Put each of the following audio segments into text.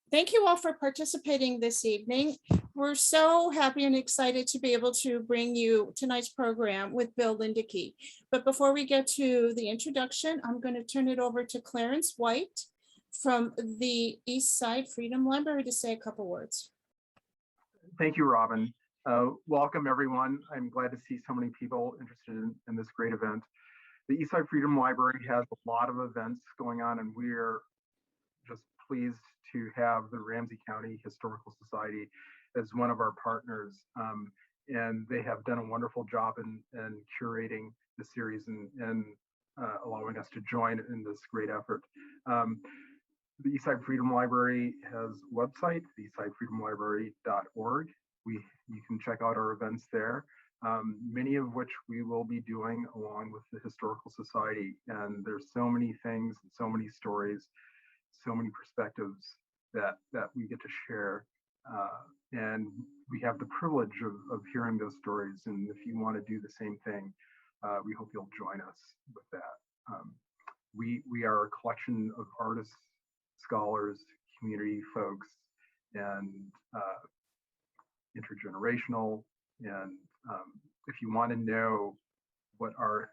Thank you all for participating this evening. We're so happy and excited to be able to bring you tonight's program with Bill Lindeke. But before we get to the introduction, I'm going to turn it over to Clarence White from the East Side Freedom Library to say a couple words. Thank you, Robin. Welcome, everyone. I'm glad to see so many people interested in this great event. The Eastside Freedom Library has a lot of events going on, and we're just pleased to have the Ramsey County Historical Society as one of our partners. And they have done a wonderful job in curating the series and allowing us to join in this great effort. The Eastside Freedom Library has a website, eastsidefreedomlibrary.org. You can check out our events there, many of which we will be doing along with the Historical Society. And there's so many things, so many stories, so many perspectives that we get to share. And we have the privilege of hearing those stories. And if you want to do the same thing, we hope you'll join us with that. We are a collection of artists, scholars, community folks, and intergenerational. And if you want to know what our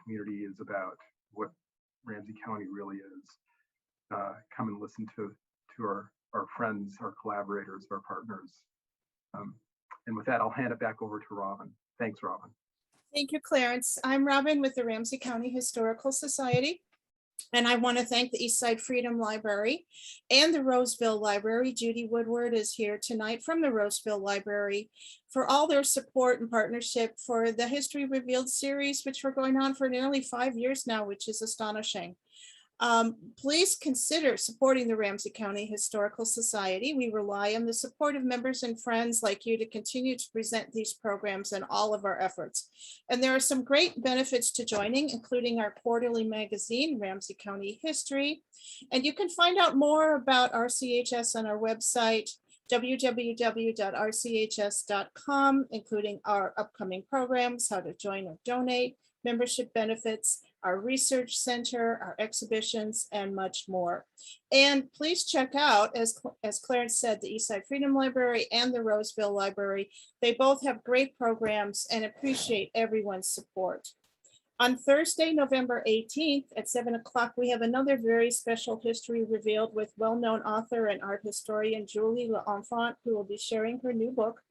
community is about, what Ramsey County really is, come and listen to our friends, our collaborators, our partners. And with that, I'll hand it back over to Robin. Thanks, Robin. Thank you, Clarence. I'm Robin with the Ramsey County Historical Society. And I want to thank the Eastside Freedom Library and the Roseville Library. Judy Woodward is here tonight from the Roseville Library for all their support and partnership for the History Revealed series, which we're going on for nearly 5 years now, which is astonishing. Please consider supporting the Ramsey County Historical Society. We rely on the support of members and friends like you to continue to present these programs and all of our efforts. And there are some great benefits to joining, including our quarterly magazine, Ramsey County History. And you can find out more about RCHS on our website, www.rchs.com, including our upcoming programs, how to join or donate, membership benefits, our research center, our exhibitions, and much more. And please check out, as Clarence said, the Eastside Freedom Library and the Roseville Library. They both have great programs and appreciate everyone's support. On Thursday, November 18th at 7 o'clock, we have another very special History Revealed with well-known author and art historian Julie L'Enfant, who will be sharing her new book,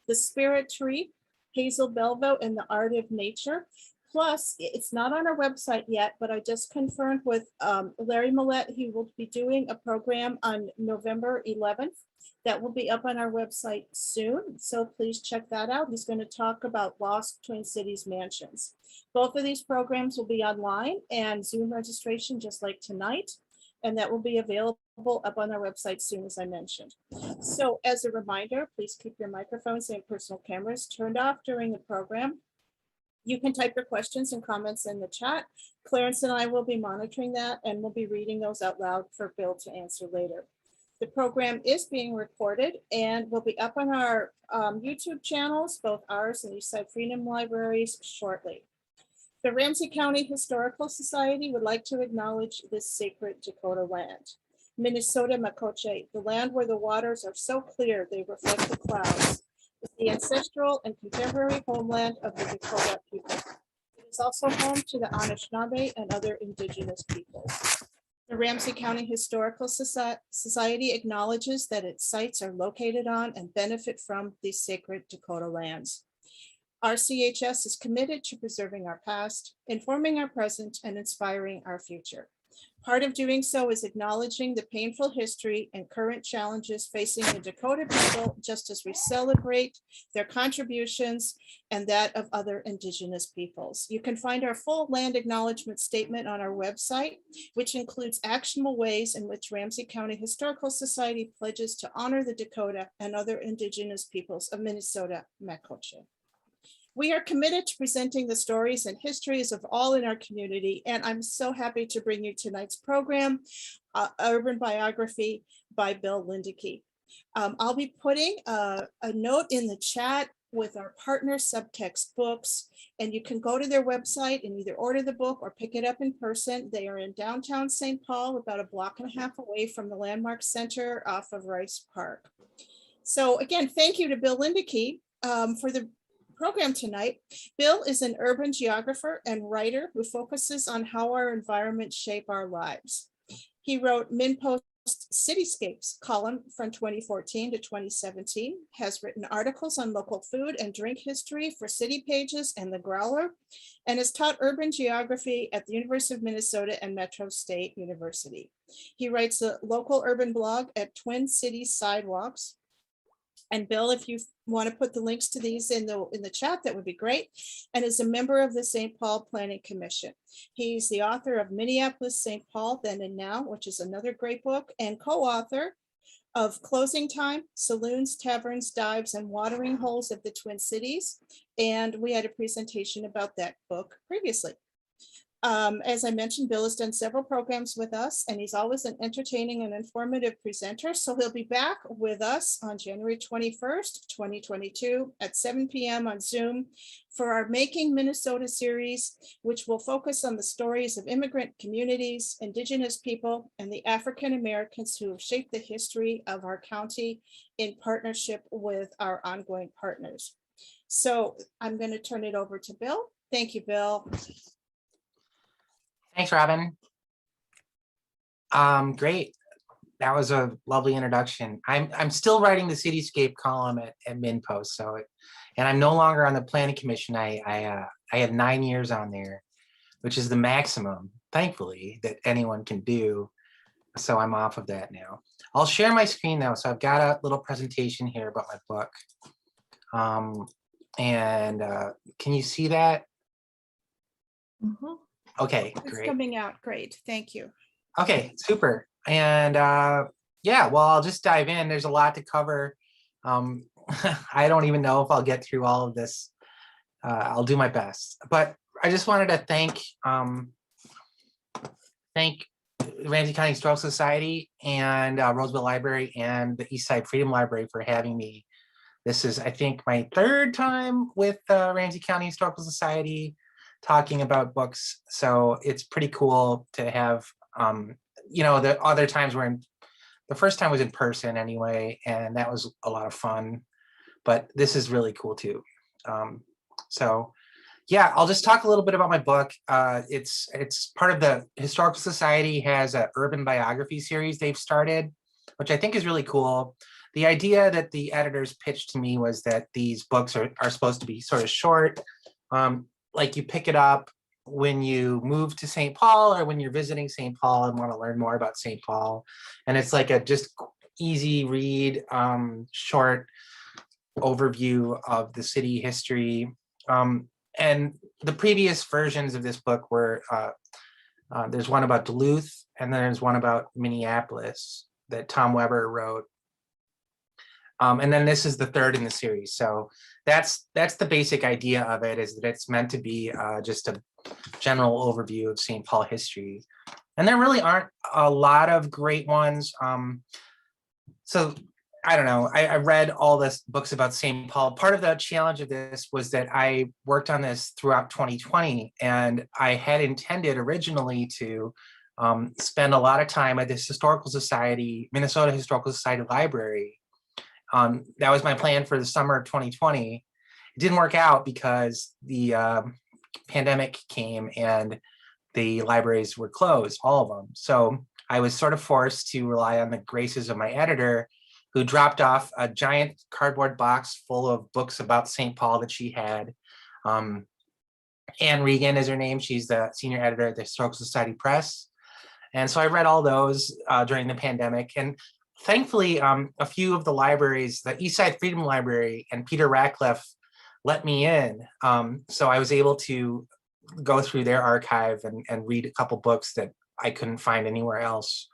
The Spirit Tree, Hazel Belvo and the Art of Nature. Plus, it's not on our website yet, but I just confirmed with Larry Millette. He will be doing a program on November 11th that will be up on our website soon. So please check that out. He's going to talk about lost Twin Cities mansions. Both of these programs will be online and Zoom registration just like tonight. And that will be available up on our website soon, as I mentioned. So as a reminder, please keep your microphones and personal cameras turned off during the program. You can type your questions and comments in the chat. Clarence and I will be monitoring that, and we'll be reading those out loud for Bill to answer later. The program is being recorded and will be up on our YouTube channels, both ours and Eastside Freedom Libraries, shortly. The Ramsey County Historical Society would like to acknowledge this sacred Dakota land. Minnesota Makoche, the land where the waters are so clear they reflect the clouds, is the ancestral and contemporary homeland of the Dakota people. It is also home to the Anishinaabe and other indigenous peoples. The Ramsey County Historical Society acknowledges that its sites are located on and benefit from these sacred Dakota lands. RCHS is committed to preserving our past, informing our present, and inspiring our future. Part of doing so is acknowledging the painful history and current challenges facing the Dakota people, just as we celebrate their contributions and that of other indigenous peoples. You can find our full land acknowledgement statement on our website, which includes actionable ways in which Ramsey County Historical Society pledges to honor the Dakota and other indigenous peoples of Minnesota Makoche. We are committed to presenting the stories and histories of all in our community, and I'm so happy to bring you tonight's program, Urban Biography by Bill Lindeke. I'll be putting a note in the chat with our partner Subtext Books, and you can go to their website and either order the book or pick it up in person. They are in downtown St. Paul, about a block and a half away from the Landmark Center off of Rice Park. So again, thank you to Bill Lindeke for the program tonight. Bill is an urban geographer and writer who focuses on how our environments shape our lives. He wrote MinPost Cityscapes column from 2014 to 2017, has written articles on local food and drink history for City Pages and The Growler, and has taught urban geography at the University of Minnesota and Metro State University. He writes a local urban blog at Twin Cities Sidewalks. And Bill, if you want to put the links to these in the chat, that would be great. And is a member of the St. Paul Planning Commission. He's the author of Minneapolis, St. Paul, Then and Now, which is another great book, and co-author of Closing Time, Saloons, Taverns, Dives, and Watering Holes of the Twin Cities. And we had a presentation about that book previously. As I mentioned, Bill has done several programs with us, and he's always an entertaining and informative presenter. So he'll be back with us on January 21st, 2022 at 7 p.m. on Zoom for our Making Minnesota series, which will focus on the stories of immigrant communities, Indigenous people, and the African Americans who have shaped the history of our county in partnership with our ongoing partners. So I'm going to turn it over to Bill. Thank you, Bill. Thanks, Robin. Great. That was a lovely introduction. I'm still writing the Cityscape column at MinPost, and I'm no longer on the Planning Commission. I had 9 years on there, which is the maximum, thankfully, that anyone can do. So I'm off of that now. I'll share my screen though. So I've got a little presentation here about my book. Can you see that? Mm-hmm. Okay, It's great. coming out great. Thank you. Okay, super. And yeah, well, I'll just dive in. There's a lot to cover. I don't even know if I'll get through all of this. I'll do my best. But I just wanted to thank Ramsey County Historical Society and Roseville Library and the Eastside Freedom Library for having me. This is, I think, my third time with Ramsey County Historical Society talking about books, so it's pretty cool to have you know, the other times the first time was in person anyway, and that was a lot of fun, but this is really cool too. So yeah, I'll just talk a little bit about my book. It's part of the Historical Society has an Urban Biography series they've started, which I think is really cool. The idea that the editors pitched to me was that these books are supposed to be sort of short, like you pick it up when you move to St. Paul or when you're visiting St. Paul and want to learn more about St. Paul. And it's like a just easy read, short overview of the city history. And the previous versions of this book were, there's one about Duluth, and then there's one about Minneapolis that Tom Weber wrote. And then this is the third in the series. So that's the basic idea of it, is that it's meant to be just a general overview of St. Paul history. And there really aren't a lot of great ones. So I don't know, I read all the books about St. Paul. Part of the challenge of this was that I worked on this throughout 2020, and I had intended originally to spend a lot of time at this Historical Society, Minnesota Historical Society Library. That was my plan for the summer of 2020. It didn't work out because the pandemic came and the libraries were closed, all of them. So I was sort of forced to rely on the graces of my editor, who dropped off a giant cardboard box full of books about St. Paul that she had. Anne Regan is her name. She's the senior editor at the Historical Society Press. And so I read all those during the pandemic. And thankfully, a few of the libraries, the Eastside Freedom Library and Peter Ratcliffe, let me in. So I was able to go through their archive and read a couple books that I couldn't find anywhere else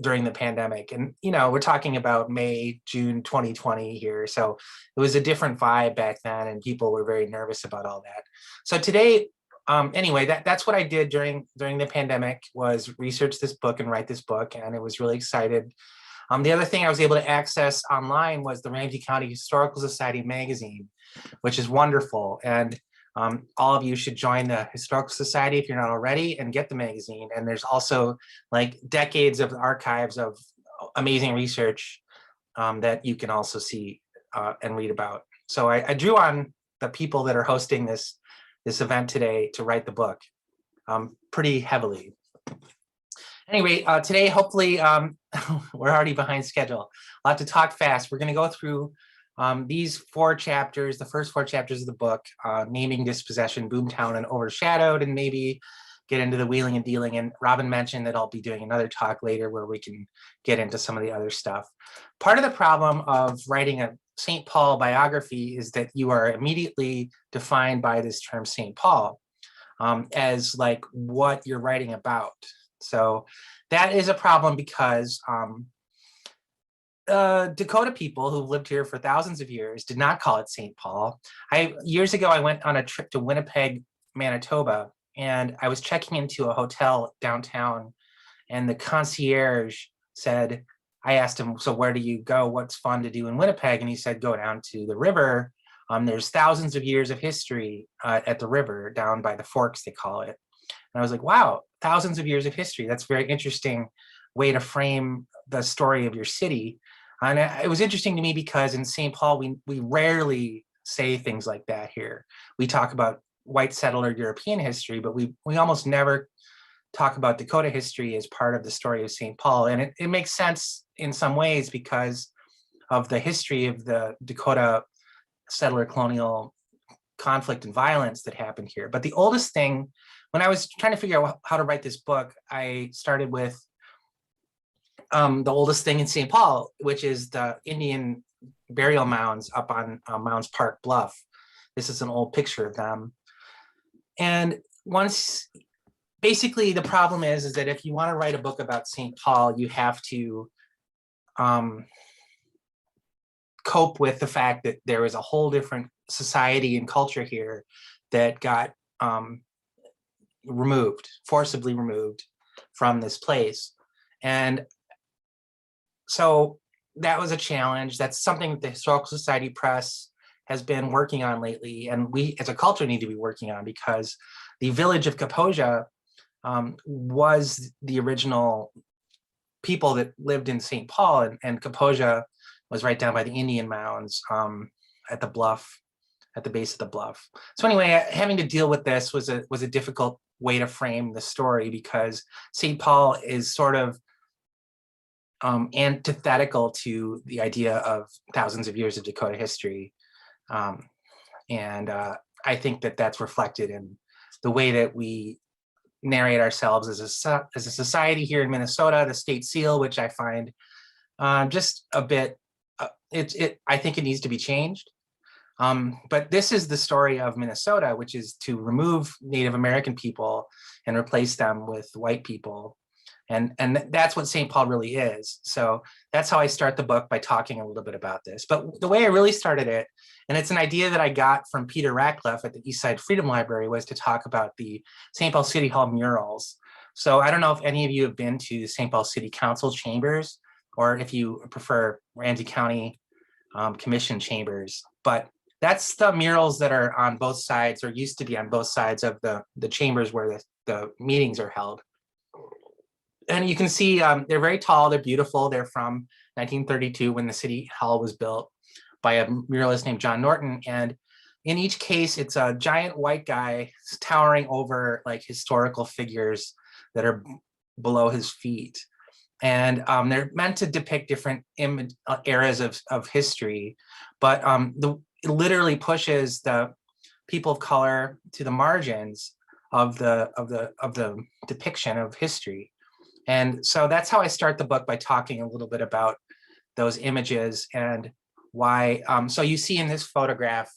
during the pandemic. And, you know, we're talking about May, June 2020 here. So it was a different vibe back then, and people were very nervous about all that. So today, anyway, that's what I did during the pandemic, was research this book and write this book. And it was really excited The other thing I was able to access online was the Ramsey County Historical Society magazine, which is wonderful. And all of you should join the Historical Society if you're not already and get the magazine. And there's also like decades of archives of amazing research that you can also see and read about. So I drew on the people that are hosting this event today to write the book pretty heavily. Anyway, today, hopefully, we're already behind schedule. I'll have to talk fast. We're going to go through these 4 chapters, the first 4 chapters of the book, naming, dispossession, boomtown, and overshadowed, and maybe get into the wheeling and dealing. And Robin mentioned that I'll be doing another talk later where we can get into some of the other stuff. Part of the problem of writing a St. Paul biography is that you are immediately defined by this term St. Paul as like what you're writing about. So that is a problem because Dakota people who lived here for thousands of years did not call it St. Paul. Years ago, I went on a trip to Winnipeg, Manitoba, and I was checking into a hotel downtown, and the concierge said, I asked him, so where do you go? What's fun to do in Winnipeg? And he said, go down to the river. There's thousands of years of history at the river down by the forks, they call it. And I was like, wow, thousands of years of history. That's a very interesting way to frame the story of your city. And it was interesting to me because in St. Paul, we rarely say things like that here. We talk about white settler European history, but we almost never talk about Dakota history as part of the story of St. Paul. And it makes sense in some ways because of the history of the Dakota settler colonial conflict and violence that happened here. But the oldest thing, when I was trying to figure out how to write this book, I started with the oldest thing in St. Paul, which is the Indian burial mounds up on Mounds Park Bluff. This is an old picture of them. And basically the problem is that if you want to write a book about St. Paul, you have to cope with the fact that there is a whole different society and culture here that got forcibly removed from this place. And so that was a challenge. That's something that the Historical Society Press has been working on lately. And we as a culture need to be working on because the village of Kaposia was the original people that lived in St. Paul, and Kaposia was right down by the Indian mounds at the bluff, at the base of the bluff. So anyway, having to deal with this was a difficult way to frame the story because St. Paul is sort of antithetical to the idea of thousands of years of Dakota history. And I think that that's reflected in the way that we narrate ourselves as a society here in Minnesota, the state seal, which I find just a bit, I think it needs to be changed. But this is the story of Minnesota, which is to remove Native American people and replace them with white people. And that's what St. Paul really is. So that's how I start the book, by talking a little bit about this. But the way I really started it, and it's an idea that I got from Peter Ratcliffe at the Eastside Freedom Library, was to talk about the St. Paul City Hall murals. So I don't know if any of you have been to St. Paul City Council chambers, or if you prefer Ramsey County Commission chambers, but that's the murals that are on both sides, or used to be on both sides of the chambers where the meetings are held. And you can see they're very tall, they're beautiful. They're from 1932 when the city hall was built by a muralist named John Norton. And in each case, it's a giant white guy towering over like historical figures that are below his feet. And they're meant to depict different eras of history, but it literally pushes the people of color to the margins of the depiction of history. And so that's how I start the book, by talking a little bit about those images and why. So you see in this photograph,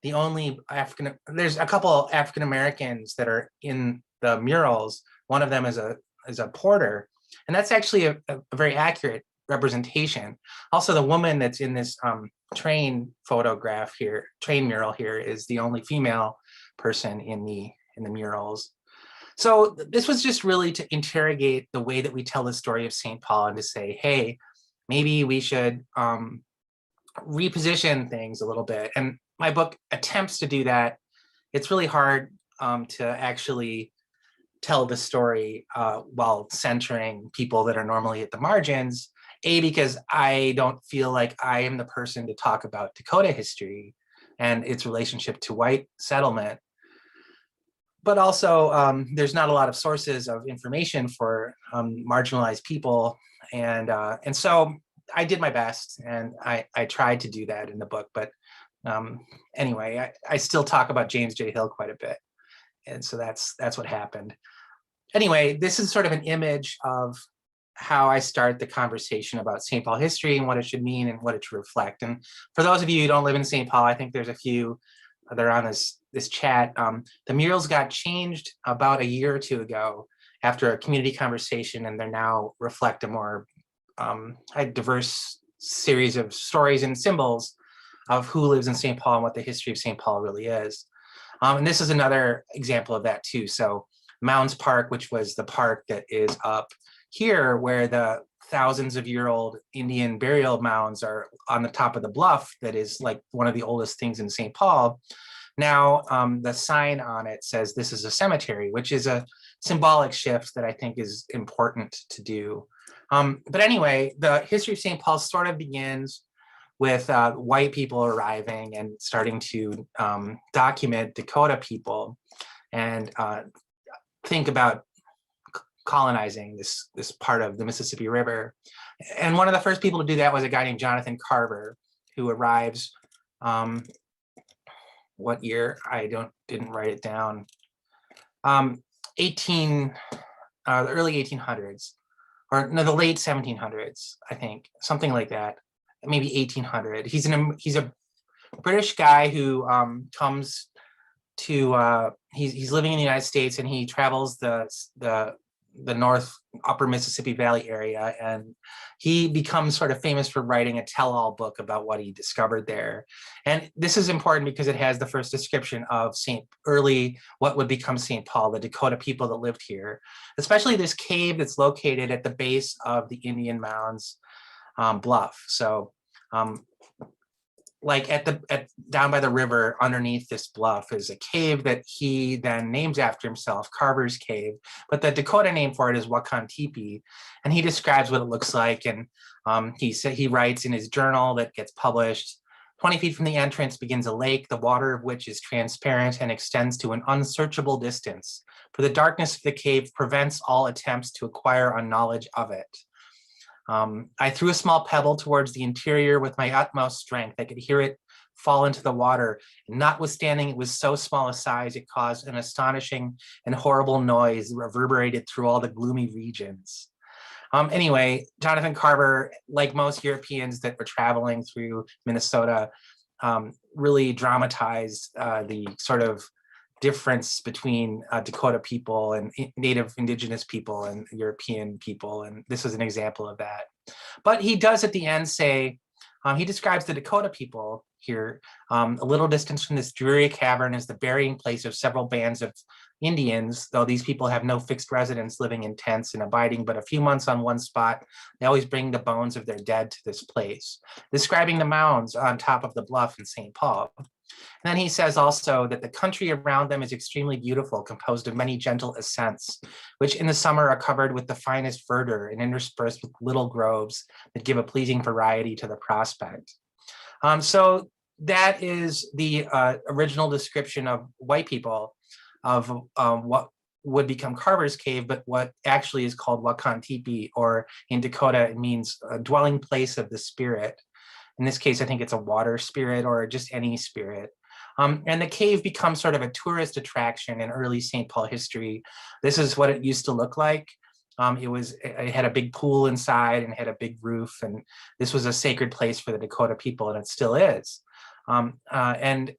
there's a couple African Americans that are in the murals. One of them is a porter, and that's actually a very accurate representation. Also, the woman that's in this train photograph here, train mural here, is the only female person in the murals. So this was just really to interrogate the way that we tell the story of St. Paul and to say, hey, maybe we should reposition things a little bit. And my book attempts to do that. It's really hard to actually tell the story while centering people that are normally at the margins. Because I don't feel like I am the person to talk about Dakota history and its relationship to white settlement. But also, there's not a lot of sources of information for marginalized people. And so I did my best, and I tried to do that in the book. But anyway, I still talk about James J. Hill quite a bit. And so that's what happened. Anyway, this is sort of an image of how I start the conversation about St. Paul history and what it should mean and what it should reflect. And for those of you who don't live in St. Paul, I think there's a few that are on this chat. The murals got changed about a year or two ago after a community conversation, and they now reflect a more diverse series of stories and symbols of who lives in St. Paul and what the history of St. Paul really is. And this is another example of that too. So Mounds Park, which was the park that is up here where the thousands of year old Indian burial mounds are on the top of the bluff, that is like one of the oldest things in St. Paul. Now the sign on it says this is a cemetery, which is a symbolic shift that I think is important to do. But anyway, the history of St. Paul sort of begins with white people arriving and starting to document Dakota people and think about colonizing this part of the Mississippi River. And one of the first people to do that was a guy named Jonathan Carver, who arrives, what year? I didn't write it down. The early 1800s, or no, the late 1700s, I think, something like that, maybe 1800. He's a British guy who comes to he's living in the United States, and he travels the North Upper Mississippi Valley area, and he becomes sort of famous for writing a tell-all book about what he discovered there. And this is important because it has the first description of what would become St. Paul, the Dakota people that lived here, especially this cave that's located at the base of the Indian Mounds bluff. So like down by the river underneath this bluff is a cave that he then names after himself, Carver's Cave, but the Dakota name for it is Wakan Tipi, and he describes what it looks like. And he writes in his journal that gets published, 20 feet from the entrance begins a lake, the water of which is transparent and extends to an unsearchable distance, for the darkness of the cave prevents all attempts to acquire a knowledge of it. I threw a small pebble towards the interior with my utmost strength. I could hear it fall into the water, and notwithstanding it was so small a size, it caused an astonishing and horrible noise reverberated through all the gloomy regions. Anyway, Jonathan Carver, like most Europeans that were traveling through Minnesota, really dramatized the sort of difference between Dakota people and native indigenous people and European people. And this is an example of that. But he does at the end say, he describes the Dakota people here, a little distance from this dreary cavern is the burying place of several bands of Indians, though these people have no fixed residence, living in tents and abiding but a few months on one spot. They always bring the bones of their dead to this place, describing the mounds on top of the bluff in St. Paul. And then he says also that the country around them is extremely beautiful, composed of many gentle ascents, which in the summer are covered with the finest verdure and interspersed with little groves that give a pleasing variety to the prospect. So that is the original description of white people of what would become Carver's Cave, but what actually is called Wakan Tipi, or in Dakota, it means a dwelling place of the spirit. In this case, I think it's a water spirit or just any spirit. And the cave becomes sort of a tourist attraction in early St. Paul history. This is what it used to look like. It had a big pool inside and had a big roof, and this was a sacred place for the Dakota people, and it still is. And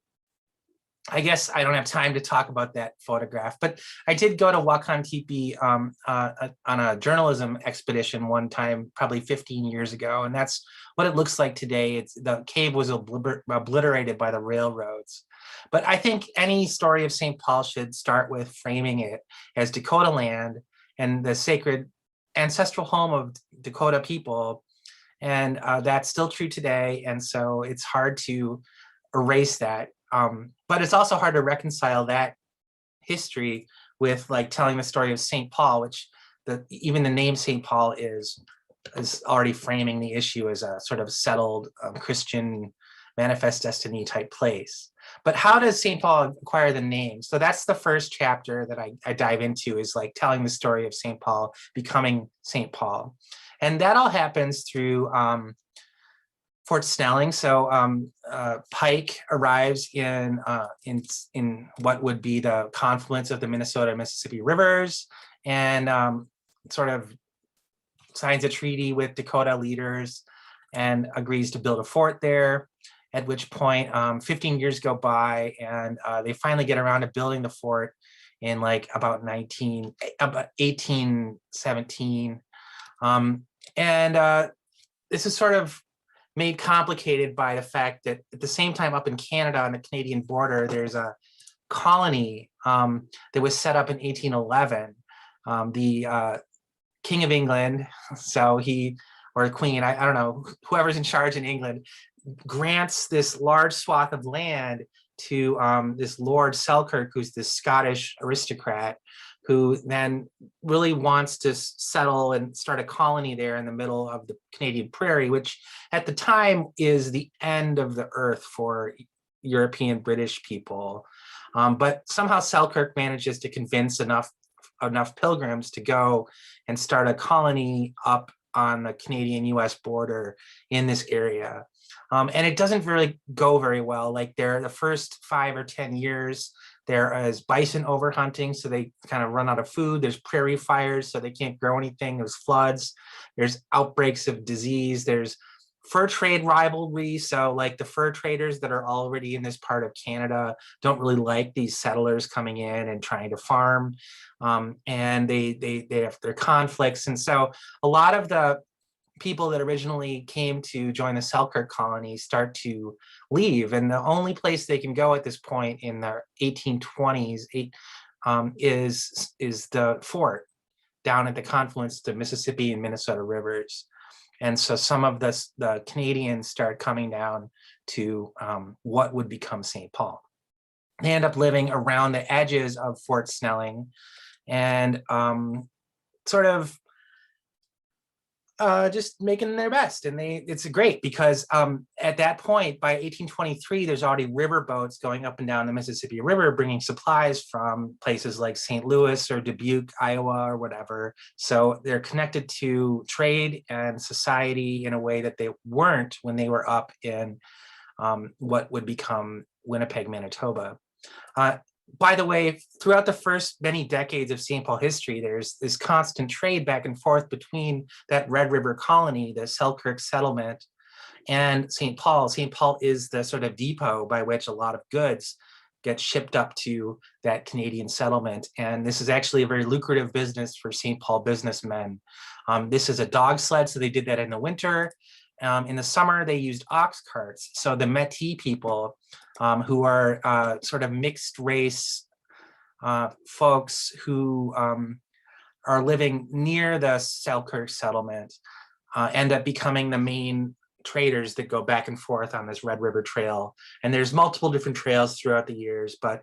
I guess I don't have time to talk about that photograph, but I did go to Wakan Tipi on a journalism expedition one time, probably 15 years ago, and that's what it looks like today. The cave was obliterated by the railroads. But I think any story of St. Paul should start with framing it as Dakota land and the sacred ancestral home of Dakota people. And that's still true today. And so it's hard to erase that. But it's also hard to reconcile that history with like telling the story of St. Paul, which even the name St. Paul is already framing the issue as a sort of settled Christian manifest destiny type place. But how does St. Paul acquire the name? So that's the first chapter that I dive into, is like telling the story of St. Paul becoming St. Paul. And that all happens through Fort Snelling. So Pike arrives in what would be the confluence of the Minnesota and Mississippi rivers, and sort of signs a treaty with Dakota leaders and agrees to build a fort there. At which point 15 years go by, and they finally get around to building the fort in like about 1817. This is sort of made complicated by the fact that at the same time up in Canada on the Canadian border, there's a colony that was set up in 1811. The King of England, so or the Queen, I don't know, whoever's in charge in England, grants this large swath of land to this Lord Selkirk, who's this Scottish aristocrat, who then really wants to settle and start a colony there in the middle of the Canadian prairie, which at the time is the end of the earth for European British people. But somehow Selkirk manages to convince enough pilgrims to go and start a colony up on the Canadian-US border in this area. And it doesn't really go very well. Like the first 5 or 10 years, there is bison overhunting, so they kind of run out of food. There's prairie fires, so they can't grow anything. There's floods. There's outbreaks of disease. There's fur trade rivalry. So like the fur traders that are already in this part of Canada don't really like these settlers coming in and trying to farm. And they have their conflicts. And so a lot of the people that originally came to join the Selkirk colony start to leave. And the only place they can go at this point in the 1820s is the fort down at the confluence of the Mississippi and Minnesota rivers. And so some of the Canadians start coming down to what would become St. Paul. They end up living around the edges of Fort Snelling, and sort of just making their best. And it's great because at that point, by 1823, there's already river boats going up and down the Mississippi River, bringing supplies from places like St. Louis or Dubuque, Iowa, or whatever. So they're connected to trade and society in a way that they weren't when they were up in what would become Winnipeg, Manitoba. By the way, throughout the first many decades of St. Paul history, there's this constant trade back and forth between that Red River colony, the Selkirk settlement, and St. Paul. St. Paul is the sort of depot by which a lot of goods get shipped up to that Canadian settlement. And this is actually a very lucrative business for St. Paul businessmen. This is a dog sled, so they did that in the winter. In the summer, they used ox carts. So the Métis people, who are sort of mixed race folks who are living near the Selkirk settlement, end up becoming the main traders that go back and forth on this Red River Trail. And there's multiple different trails throughout the years, but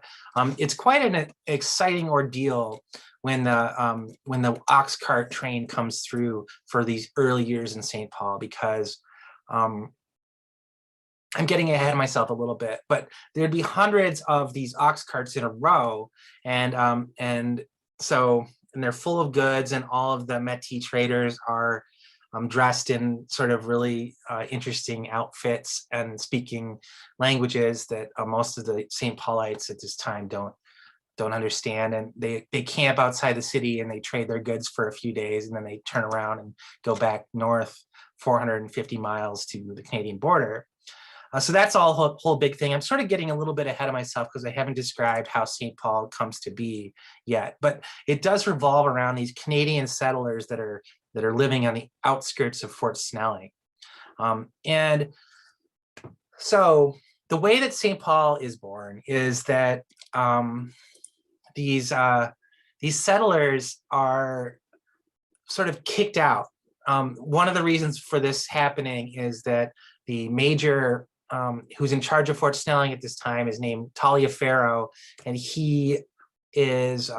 it's quite an exciting ordeal when the ox cart train comes through for these early years in St. Paul, because I'm getting ahead of myself a little bit, but there'd be hundreds of these ox carts in a row, and they're full of goods, and all of the Métis traders are dressed in sort of really interesting outfits and speaking languages that most of the St. Paulites at this time don't understand. And they camp outside the city and they trade their goods for a few days, and then they turn around and go back north 450 miles to the Canadian border. So that's all whole big thing. I'm sort of getting a little bit ahead of myself because I haven't described how St. Paul comes to be yet, but it does revolve around these Canadian settlers that are living on the outskirts of Fort Snelling. And so the way that St. Paul is born is that these settlers are sort of kicked out one of the reasons for this happening is that the major who's in charge of Fort Snelling at this time is named Taliaferro, and he is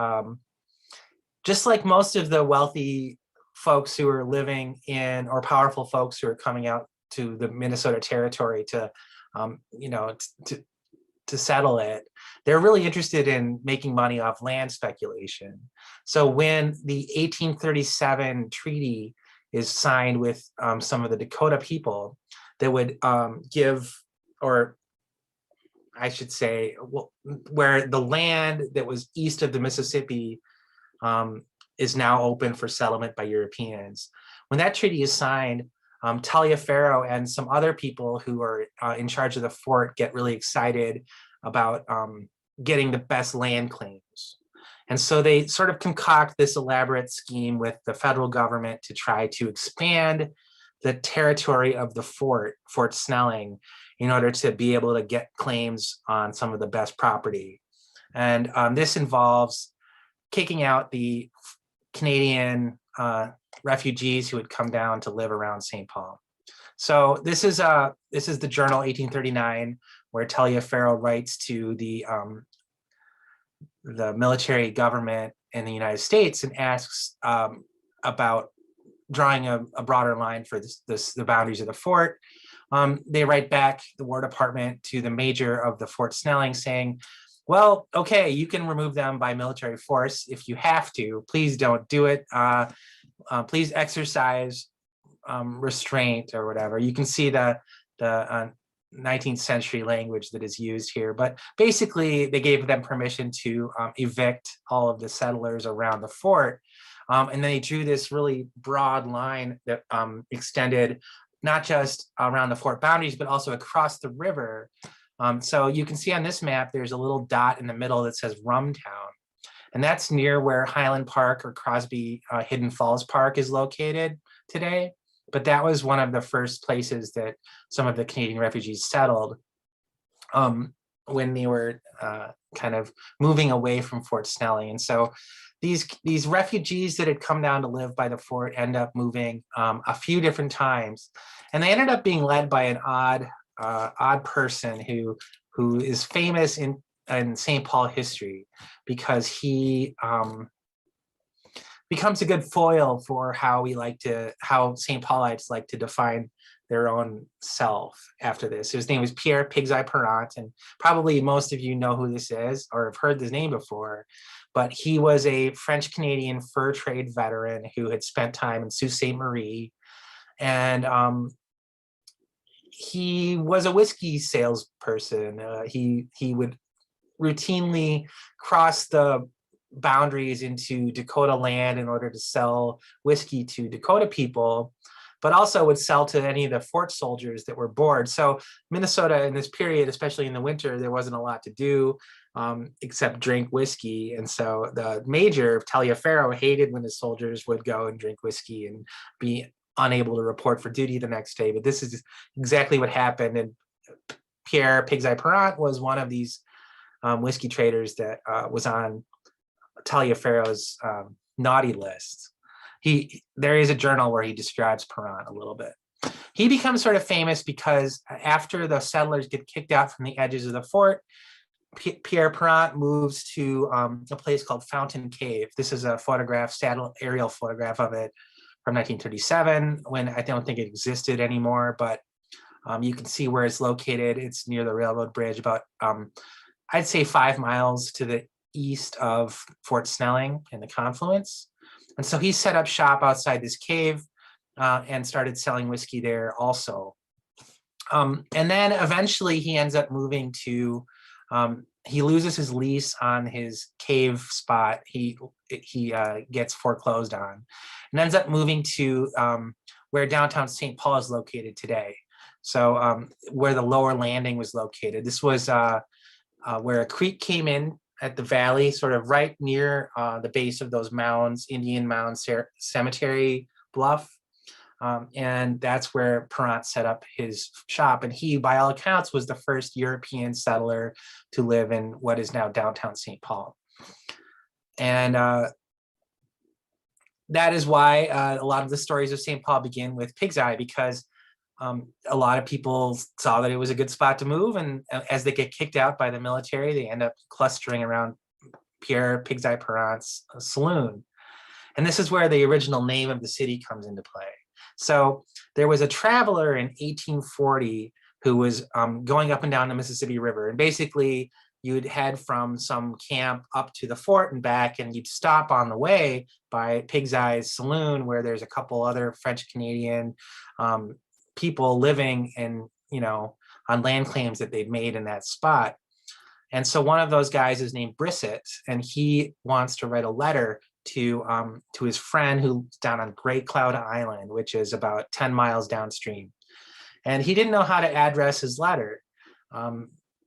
just like most of the wealthy folks who are living in, or powerful folks who are coming out to the Minnesota territory to, to settle it. They're really interested in making money off land speculation. So when the 1837 treaty is signed with some of the Dakota people that would give, or I should say, where the land that was east of the Mississippi is now open for settlement by Europeans. When that treaty is signed, Taliaferro and some other people who are in charge of the fort get really excited about getting the best land claims. And so they sort of concoct this elaborate scheme with the federal government to try to expand the territory of the Fort Snelling, in order to be able to get claims on some of the best property. And this involves kicking out the Canadian refugees who had come down to live around St. Paul. So this is the journal 1839, where Taliaferro writes to the military government in the United States and asks about drawing a broader line for the boundaries of the fort. They write back, the War Department, to the major of the Fort Snelling saying, well, okay, you can remove them by military force if you have to. Please don't do it. Please exercise restraint or whatever. You can see the 19th century language that is used here. But basically, they gave them permission to evict all of the settlers around the fort. And then they drew this really broad line that extended not just around the fort boundaries, but also across the river. So you can see on this map, there's a little dot in the middle that says Rumtown. And that's near where Highland Park or Crosby Hidden Falls Park is located today. But that was one of the first places that some of the Canadian refugees settled when they were kind of moving away from Fort Snelling. And so these refugees that had come down to live by the fort end up moving a few different times. And they ended up being led by an odd person who is famous in St. Paul history, because he becomes a good foil for how St. Paulites like to define their own self after this. His name was Pierre Pigseye Parent, and probably most of you know who this is or have heard this name before, but he was a French-Canadian fur trade veteran who had spent time in Sault Ste. Marie, and he was a whiskey salesperson. He would routinely cross the boundaries into Dakota land in order to sell whiskey to Dakota people, but also would sell to any of the fort soldiers that were bored. So Minnesota in this period, especially in the winter, there wasn't a lot to do except drink whiskey. And so the major, Taliaferro, hated when the soldiers would go and drink whiskey and be unable to report for duty the next day. But this is exactly what happened. And Pierre Pigseye Parent was one of these whiskey traders that was on Taliaferro's naughty list. There is a journal where he describes Parent a little bit. He becomes sort of famous because after the settlers get kicked out from the edges of the fort, Pierre Parent moves to a place called Fountain Cave. This is a photograph, aerial photograph of it from 1937, when I don't think it existed anymore, but you can see where it's located. It's near the railroad bridge, about I'd say 5 miles to the east of Fort Snelling in the confluence. And so he set up shop outside this cave and started selling whiskey there also. And then eventually he ends up moving to, he loses his lease on his cave spot. He gets foreclosed on and ends up moving to where downtown St. Paul is located today. So where the lower landing was located. This was where a creek came in at the valley, sort of right near the base of those mounds, Indian Mound Cemetery Bluff. And that's where Parent set up his shop. And he, by all accounts, was the first European settler to live in what is now downtown St. Paul. And that is why a lot of the stories of St. Paul begin with Pig's Eye, because a lot of people saw that it was a good spot to move, and as they get kicked out by the military, they end up clustering around Pierre Pig's Eye Perrant's saloon. And this is where the original name of the city comes into play. So there was a traveler in 1840 who was going up and down the Mississippi River, and basically you'd head from some camp up to the fort and back, and you'd stop on the way by Pig's Eye's saloon, where there's a couple other French Canadian people living in, on land claims that they've made in that spot. And so one of those guys is named Brissett, and he wants to write a letter to his friend who's down on Great Cloud Island, which is about 10 miles downstream. And he didn't know how to address his letter.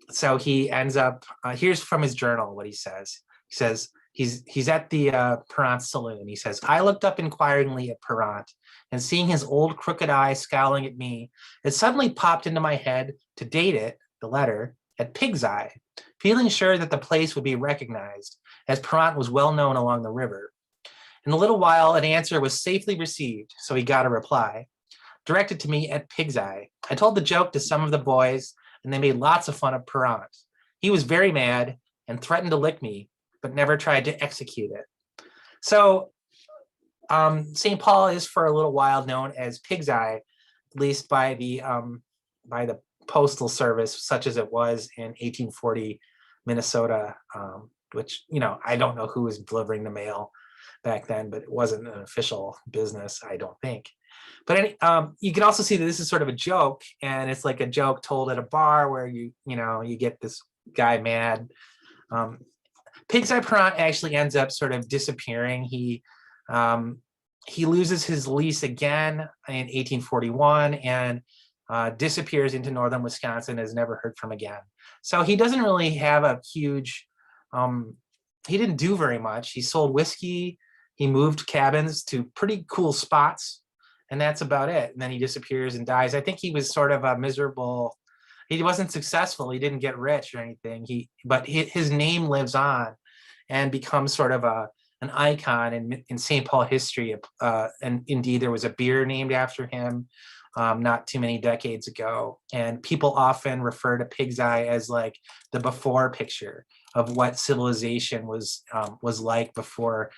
So he ends up, here's from his journal what he says. He says, he's at the Perrant saloon. He says, I looked up inquiringly at Perrant, and seeing his old crooked eye scowling at me, it suddenly popped into my head to date it, the letter, at Pig's Eye, feeling sure that the place would be recognized, as Perrant was well known along the river. In a little while, an answer was safely received, so he got a reply, directed to me at Pig's Eye. I told the joke to some of the boys, and they made lots of fun of Perrant. He was very mad and threatened to lick me, but never tried to execute it. So St. Paul is for a little while known as Pig's Eye, at least by the postal service, such as it was in 1840 Minnesota, which, I don't know who was delivering the mail back then, but it wasn't an official business, I don't think. But you can also see that this is sort of a joke, and it's like a joke told at a bar where you get this guy mad. Pig's Eye Perrant actually ends up sort of disappearing. He loses his lease again in 1841 and disappears into northern Wisconsin, is never heard from again. So he doesn't really have a huge, he didn't do very much. He sold whiskey, he moved cabins to pretty cool spots, and that's about it. And then he disappears and dies. I think he was sort of a miserable, he wasn't successful, he didn't get rich or anything, but his name lives on and becomes sort of an icon in St. Paul history. And indeed, there was a beer named after him not too many decades ago. And people often refer to Pig's Eye as like the before picture of what civilization was like before,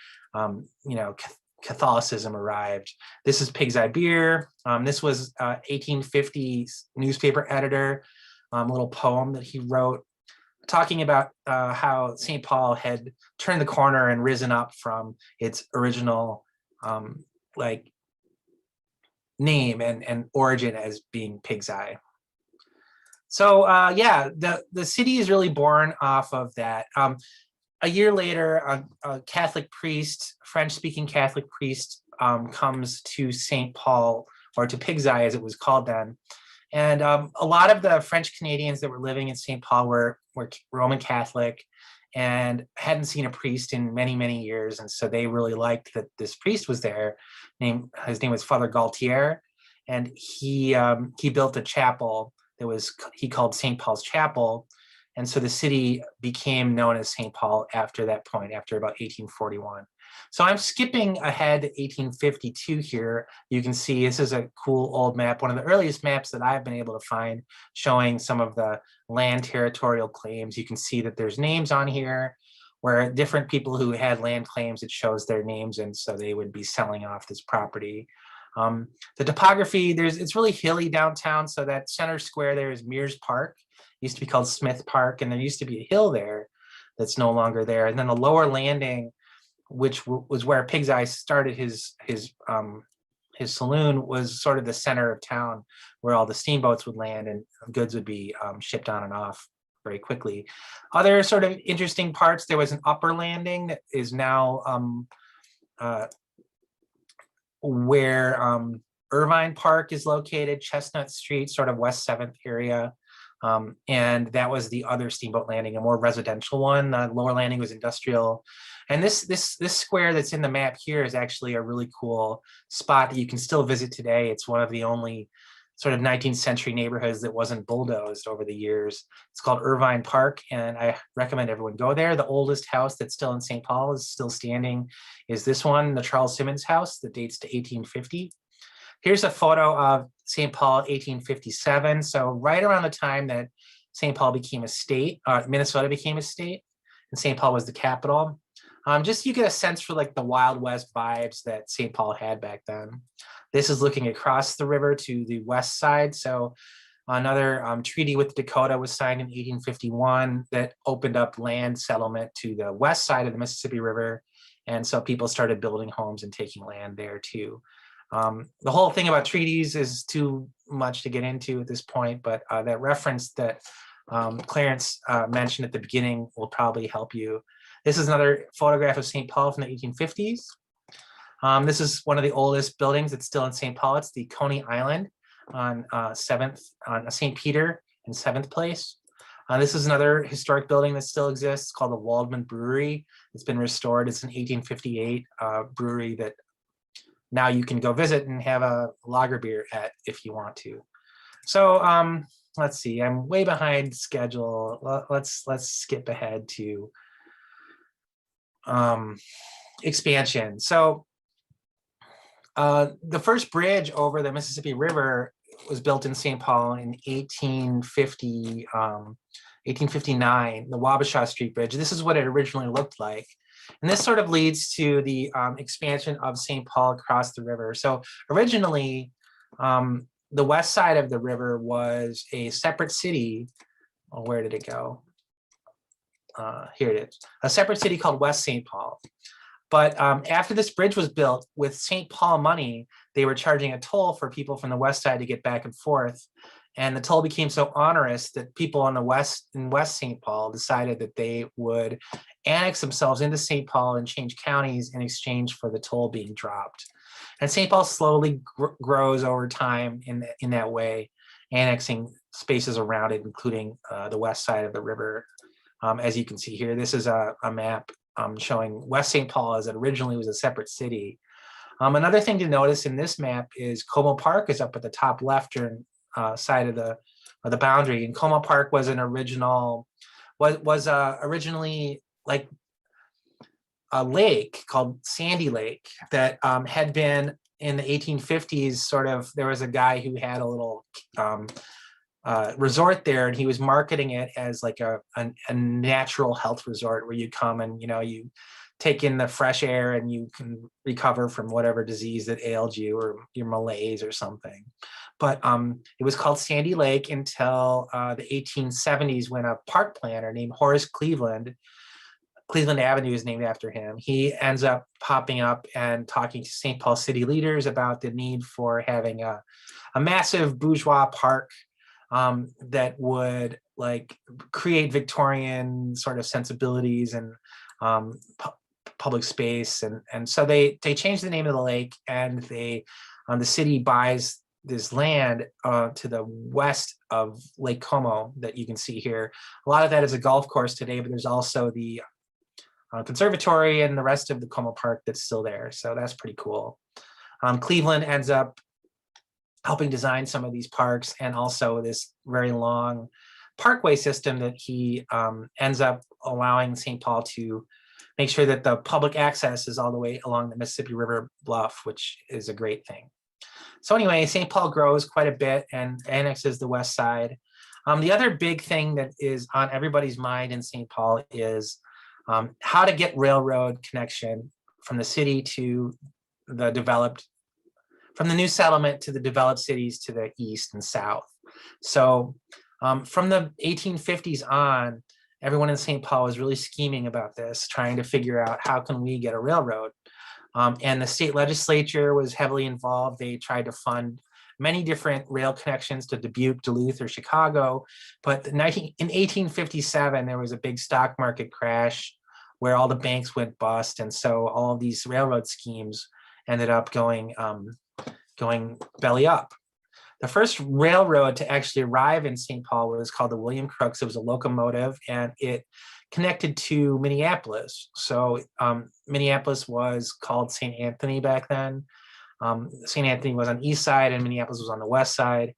Catholicism arrived. This is Pig's Eye beer. This was 1850s newspaper editor, little poem that he wrote, talking about how St. Paul had turned the corner and risen up from its original name and origin as being Pig's Eye. So the city is really born off of that. A year later, a Catholic priest, French-speaking Catholic priest, comes to St. Paul, or to Pig's Eye as it was called then. And a lot of the French Canadians that were living in St. Paul were Roman Catholic and hadn't seen a priest in many, many years. And so they really liked that this priest was there. His name was Father Gaultier. And he built a chapel that he called St. Paul's Chapel. And so the city became known as St. Paul after that point, after about 1841. So I'm skipping ahead to 1852 here. You can see this is a cool old map, one of the earliest maps that I've been able to find, showing some of the land territorial claims. You can see that there's names on here where different people who had land claims, it shows their names, and so they would be selling off this property. The topography, it's really hilly downtown, so that center square there is Mears Park. It used to be called Smith Park, and there used to be a hill there that's no longer there. And then the lower landing, which was where Pig's Eye started his saloon, was sort of the center of town where all the steamboats would land and goods would be shipped on and off very quickly. Other sort of interesting parts, there was an upper landing that is now where Irvine Park is located, Chestnut Street, sort of West 7th area. And that was the other steamboat landing, a more residential one. Lower landing was industrial. And this square that's in the map here is actually a really cool spot that you can still visit today. It's one of the only sort of 19th century neighborhoods that wasn't bulldozed over the years. It's called Irvine Park, and I recommend everyone go there. The oldest house that's still in St. Paul is still standing is this one, the Charles Simmons house that dates to 1850. Here's a photo of St. Paul 1857. So right around the time that St. Paul became a state, Minnesota became a state, and St. Paul was the capital. Just you get a sense for like the Wild West vibes that St. Paul had back then. This is looking across the river to the west side. So another treaty with Dakota was signed in 1851 that opened up land settlement to the west side of the Mississippi River. And so people started building homes and taking land there too. The whole thing about treaties is too much to get into at this point, but that reference that Clarence mentioned at the beginning will probably help you. This is another photograph of St. Paul from the 1850s. This is one of the oldest buildings that's still in St. Paul. It's the Coney Island on St. Peter and 7th Place. This is another historic building that still exists called the Waldman Brewery. It's been restored. It's an 1858 brewery that now you can go visit and have a lager beer at if you want to. So let's see, I'm way behind schedule. Let's skip ahead to expansion. So the first bridge over the Mississippi River was built in St. Paul in 1859, the Wabasha Street Bridge. This is what it originally looked like. And this sort of leads to the expansion of St. Paul across the river. So originally, the west side of the river was a separate city. Oh, where did it go? Here it is, a separate city called West St. Paul. But after this bridge was built with St. Paul money, they were charging a toll for people from the west side to get back and forth. And the toll became so onerous that people on the west in West St. Paul decided that they would annex themselves into St. Paul and change counties in exchange for the toll being dropped. And St. Paul slowly grows over time in that way, annexing spaces around it, including the west side of the river. As you can see here, this is a map showing West St. Paul as it originally was a separate city. Another thing to notice in this map is Como Park is up at the top left side of the boundary, and Como Park was an originally like a lake called Sandy Lake that had been in the 1850s. Sort of, there was a guy who had a little resort there, and he was marketing it as like a natural health resort where you come and you take in the fresh air and you can recover from whatever disease that ailed you or your malaise or something. But it was called Sandy Lake until the 1870s, when a park planner named Horace Cleveland Avenue is named after him. He ends up popping up and talking to St. Paul city leaders about the need for having a massive bourgeois park that would like create Victorian sort of sensibilities and public space. And so they changed the name of the lake, and the city buys this land to the west of Lake Como that you can see here. A lot of that is a golf course today, but there's also the conservatory and the rest of the Como Park that's still there. So that's pretty cool. Cleveland ends up helping design some of these parks, and also this very long parkway system that he ends up allowing St. Paul to make sure that the public access is all the way along the Mississippi River bluff, which is a great thing. So anyway, St. Paul grows quite a bit and annexes the west side. The other big thing that is on everybody's mind in St. Paul is how to get railroad connection from the city to the developed, from the new settlement to the developed cities to the east and south. So from the 1850s on, everyone in St. Paul was really scheming about this, trying to figure out how can we get a railroad. And the state legislature was heavily involved. They tried to fund many different rail connections to Dubuque, Duluth, or Chicago. But in 1857, there was a big stock market crash where all the banks went bust. And so all of these railroad schemes ended up going belly up. The first railroad to actually arrive in St. Paul was called the William Crooks. It was a locomotive, and it connected to Minneapolis. So Minneapolis was called St. Anthony back then. St. Anthony was on the east side and Minneapolis was on the west side.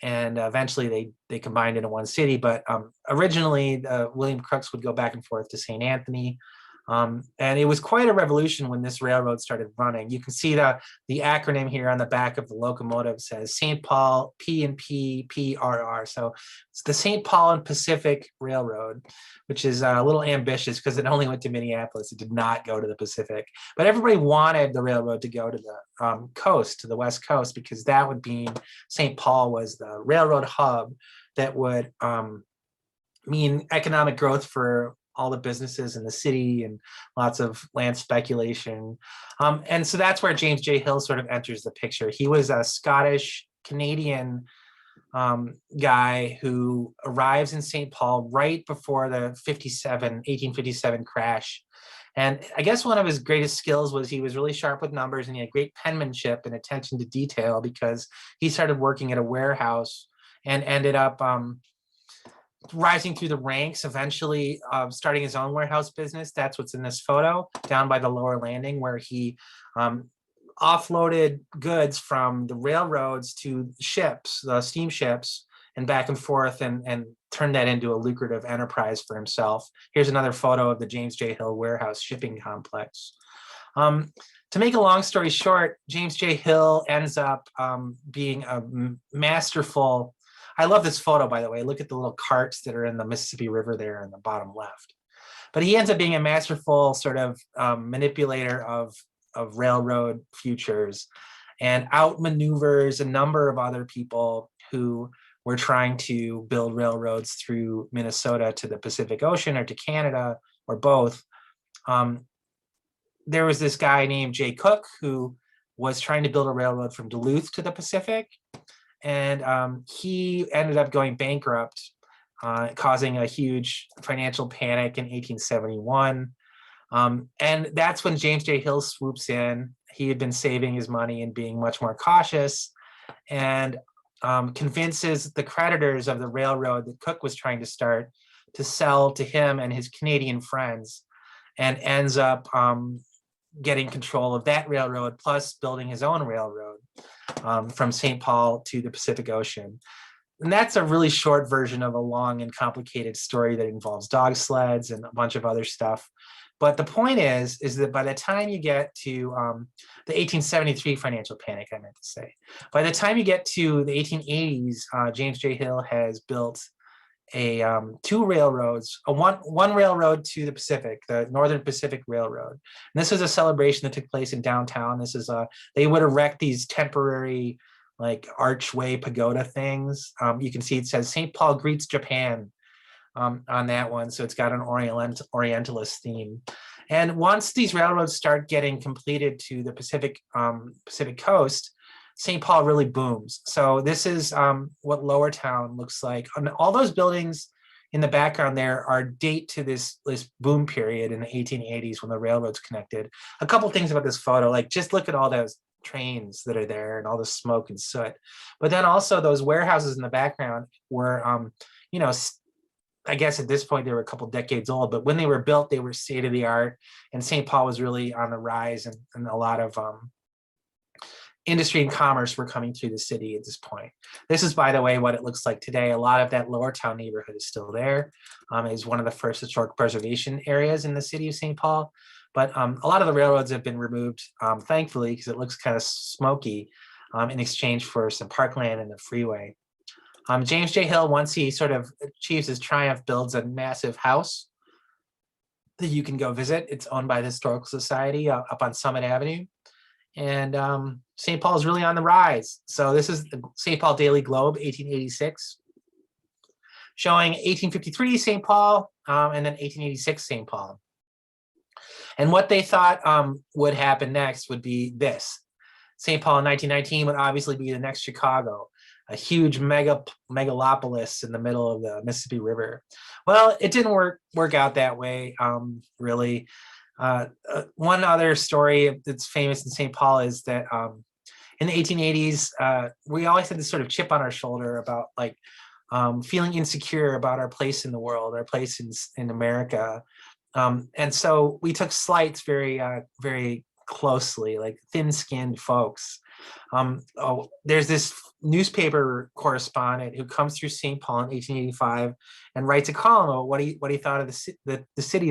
and eventually they combined into one city. But originally, William Crooks would go back and forth to St. Anthony. And it was quite a revolution when this railroad started running. You can see the acronym here on the back of the locomotive says St. Paul P&P PRR. So it's the St. Paul and Pacific Railroad, which is a little ambitious because it only went to Minneapolis. It did not go to the Pacific. But everybody wanted the railroad to go to the coast, to the West Coast, because that would mean St. Paul was the railroad hub that would mean economic growth for all the businesses in the city and lots of land speculation. And so that's where James J. Hill sort of enters the picture. He was a Scottish Canadian guy who arrives in St. Paul right before the 1857 crash. And I guess one of his greatest skills was he was really sharp with numbers, and he had great penmanship and attention to detail, because he started working at a warehouse and ended up rising through the ranks, eventually starting his own warehouse business. That's what's in this photo down by the lower landing, where he offloaded goods from the railroads to ships, the steamships, and back and forth, and turned that into a lucrative enterprise for himself. Here's another photo of the James J. Hill warehouse shipping complex. To make a long story short, James J. Hill ends up being a masterful. I love this photo, by the way. Look at the little carts that are in the Mississippi River there in the bottom left. But he ends up being a masterful sort of manipulator of railroad futures, and outmaneuvers a number of other people who were trying to build railroads through Minnesota to the Pacific Ocean or to Canada or both. There was this guy named Jay Cook who was trying to build a railroad from Duluth to the Pacific. And he ended up going bankrupt, causing a huge financial panic in 1871. And that's when James J. Hill swoops in. He had been saving his money and being much more cautious, and convinces the creditors of the railroad that Cook was trying to start to sell to him and his Canadian friends, and ends up getting control of that railroad, plus building his own railroad from St. Paul to the Pacific Ocean. And that's a really short version of a long and complicated story that involves dog sleds and a bunch of other stuff. But the point is that by the time you get to the 1873 financial panic, I meant to say, by the time you get to the 1880s, James J. Hill has built two railroads, one railroad to the Pacific, the Northern Pacific Railroad. And this is a celebration that took place in downtown. This is they would erect these temporary like archway pagoda things. You can see it says St. Paul greets Japan on that one. So it's got an Orientalist theme. And once these railroads start getting completed to the Pacific coast, St. Paul really booms. So this is what Lower Town looks like. And all those buildings in the background there are date to this boom period in the 1880s when the railroads connected. A couple things about this photo, like just look at all those trains that are there and all the smoke and soot. But then also those warehouses in the background were, I guess at this point they were a couple decades old, but when they were built, they were state of the art, and St. Paul was really on the rise, and a lot of industry and commerce were coming through the city at this point. This is, by the way, what it looks like today. A lot of that Lower Town neighborhood is still there. Is one of the first historic preservation areas in the city of St. Paul. But a lot of the railroads have been removed, thankfully, because it looks kind of smoky in exchange for some parkland and a freeway. James J. Hill, once he sort of achieves his triumph, builds a massive house that you can go visit. It's owned by the Historical Society up on Summit Avenue. And St. Paul is really on the rise. So this is the St. Paul Daily Globe, 1886, showing 1853 St. Paul and then 1886 St. Paul. And what they thought would happen next would be this. St. Paul in 1919 would obviously be the next Chicago, a huge megalopolis in the middle of the Mississippi River. Well, it didn't work out that way, really. One other story that's famous in St. Paul is that in the 1880s, we always had this sort of chip on our shoulder about like feeling insecure about our place in the world, our place in America. And so we took slights very, very closely, like thin-skinned folks. There's this newspaper correspondent who comes through St. Paul in 1885 and writes a column about what he thought of the city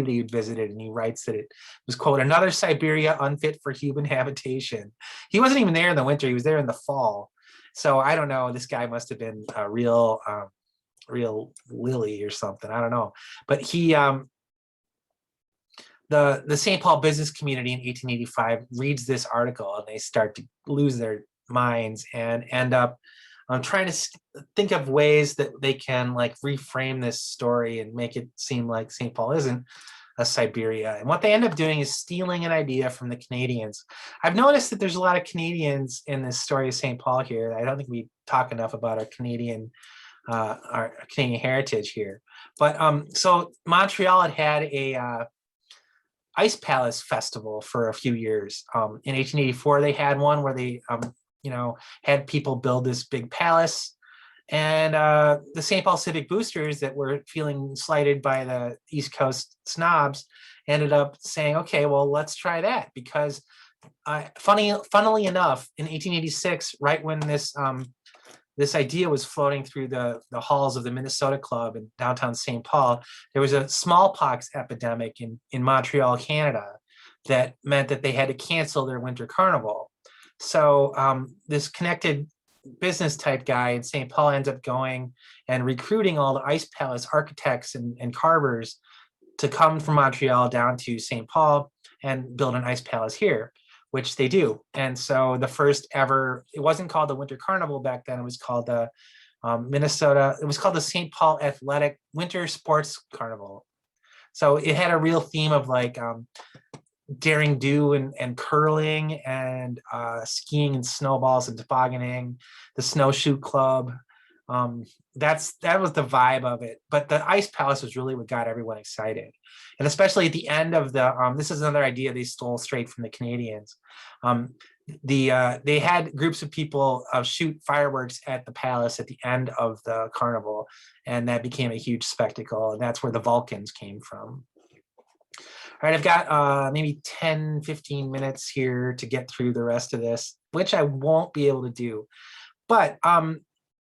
that he had visited. And he writes that it was, quote, another Siberia unfit for human habitation. He wasn't even there in the winter. He was there in the fall. So I don't know. This guy must have been a real Lily or something. I don't know. But he, the St. Paul business community in 1885 reads this article and they start to lose their minds and end up trying to think of ways that they can like reframe this story and make it seem like St. Paul isn't a Siberia. And what they end up doing is stealing an idea from the Canadians. I've noticed that there's a lot of Canadians in this story of St. Paul here. I don't think we talk enough about our Canadian heritage here. But so Montreal had a Ice Palace Festival for a few years. In 1884, they had one where they had people build this big palace, and the St. Paul Civic Boosters that were feeling slighted by the East Coast snobs ended up saying, okay, well, let's try that, because funnily enough, in 1886, right when this idea was floating through the halls of the Minnesota Club in downtown St. Paul, there was a smallpox epidemic in Montreal, Canada, that meant that they had to cancel their winter carnival. So this connected business type guy in St. Paul ends up going and recruiting all the Ice Palace architects and carvers to come from Montreal down to St. Paul and build an Ice Palace here, which they do. And so the first ever, it wasn't called the Winter Carnival back then, it was called the it was called the St. Paul Athletic Winter Sports Carnival. So it had a real theme of like daring do and curling and skiing and snowballs and tobogganing, the snowshoe club. That was the vibe of it. But the Ice Palace was really what got everyone excited. And especially at the end of the, this is another idea they stole straight from the Canadians. They had groups of people shoot fireworks at the palace at the end of the carnival, and that became a huge spectacle. And that's where the Vulcans came from. All right, I've got maybe 10, 15 minutes here to get through the rest of this, which I won't be able to do. But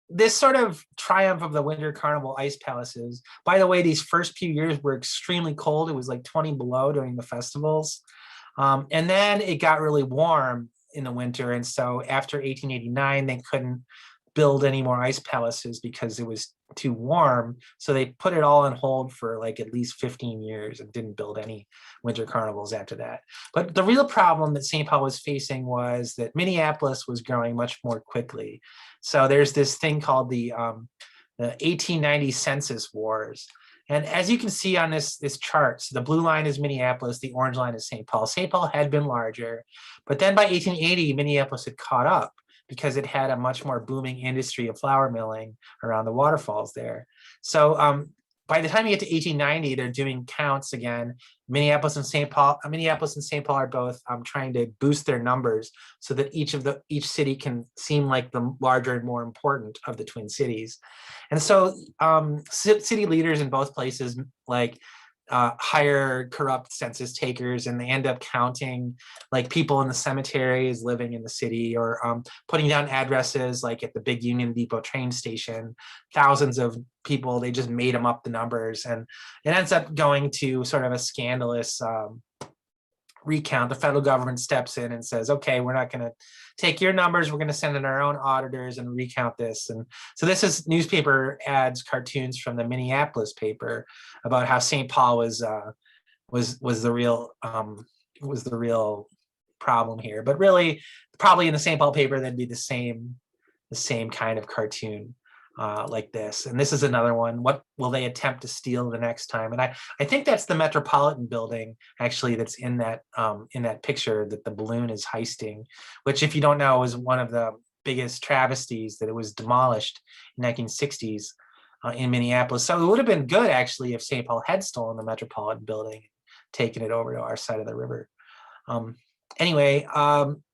this sort of triumph of the Winter Carnival Ice Palaces, by the way, these first few years were extremely cold. It was like 20 below during the festivals. And then it got really warm in the winter. And so after 1889, they couldn't build any more ice palaces because it was too warm. So they put it all on hold for like at least 15 years and didn't build any winter carnivals after that. But the real problem that St. Paul was facing was that Minneapolis was growing much more quickly. So there's this thing called the 1890 Census Wars. And as you can see on this chart, so the blue line is Minneapolis, the orange line is St. Paul. St. Paul had been larger, but then by 1880, Minneapolis had caught up because it had a much more booming industry of flour milling around the waterfalls there. So by the time you get to 1890, they're doing counts again. Minneapolis and St. Paul are both trying to boost their numbers so that each city can seem like the larger and more important of the twin cities. And so city leaders in both places like hire corrupt census takers, and they end up counting like people in the cemeteries living in the city, or putting down addresses like at the big Union Depot train station, thousands of people. They just made them up the numbers, and it ends up going to sort of a scandalous recount. The federal government steps in and says, okay, we're not going to take your numbers, we're going to send in our own auditors and recount this. And so this is newspaper ads, cartoons from the Minneapolis paper about how St. Paul was the real problem here. But really, probably in the St. Paul paper, there'd be the same kind of cartoon like this. And this is another one. What will they attempt to steal the next time? And I think that's the Metropolitan building, actually, that's in that picture that the balloon is heisting, which, if you don't know, is one of the biggest travesties, that it was demolished in 1960s in Minneapolis. So it would have been good, actually, if St. Paul had stolen the Metropolitan building, taken it over to our side of the river. Anyway,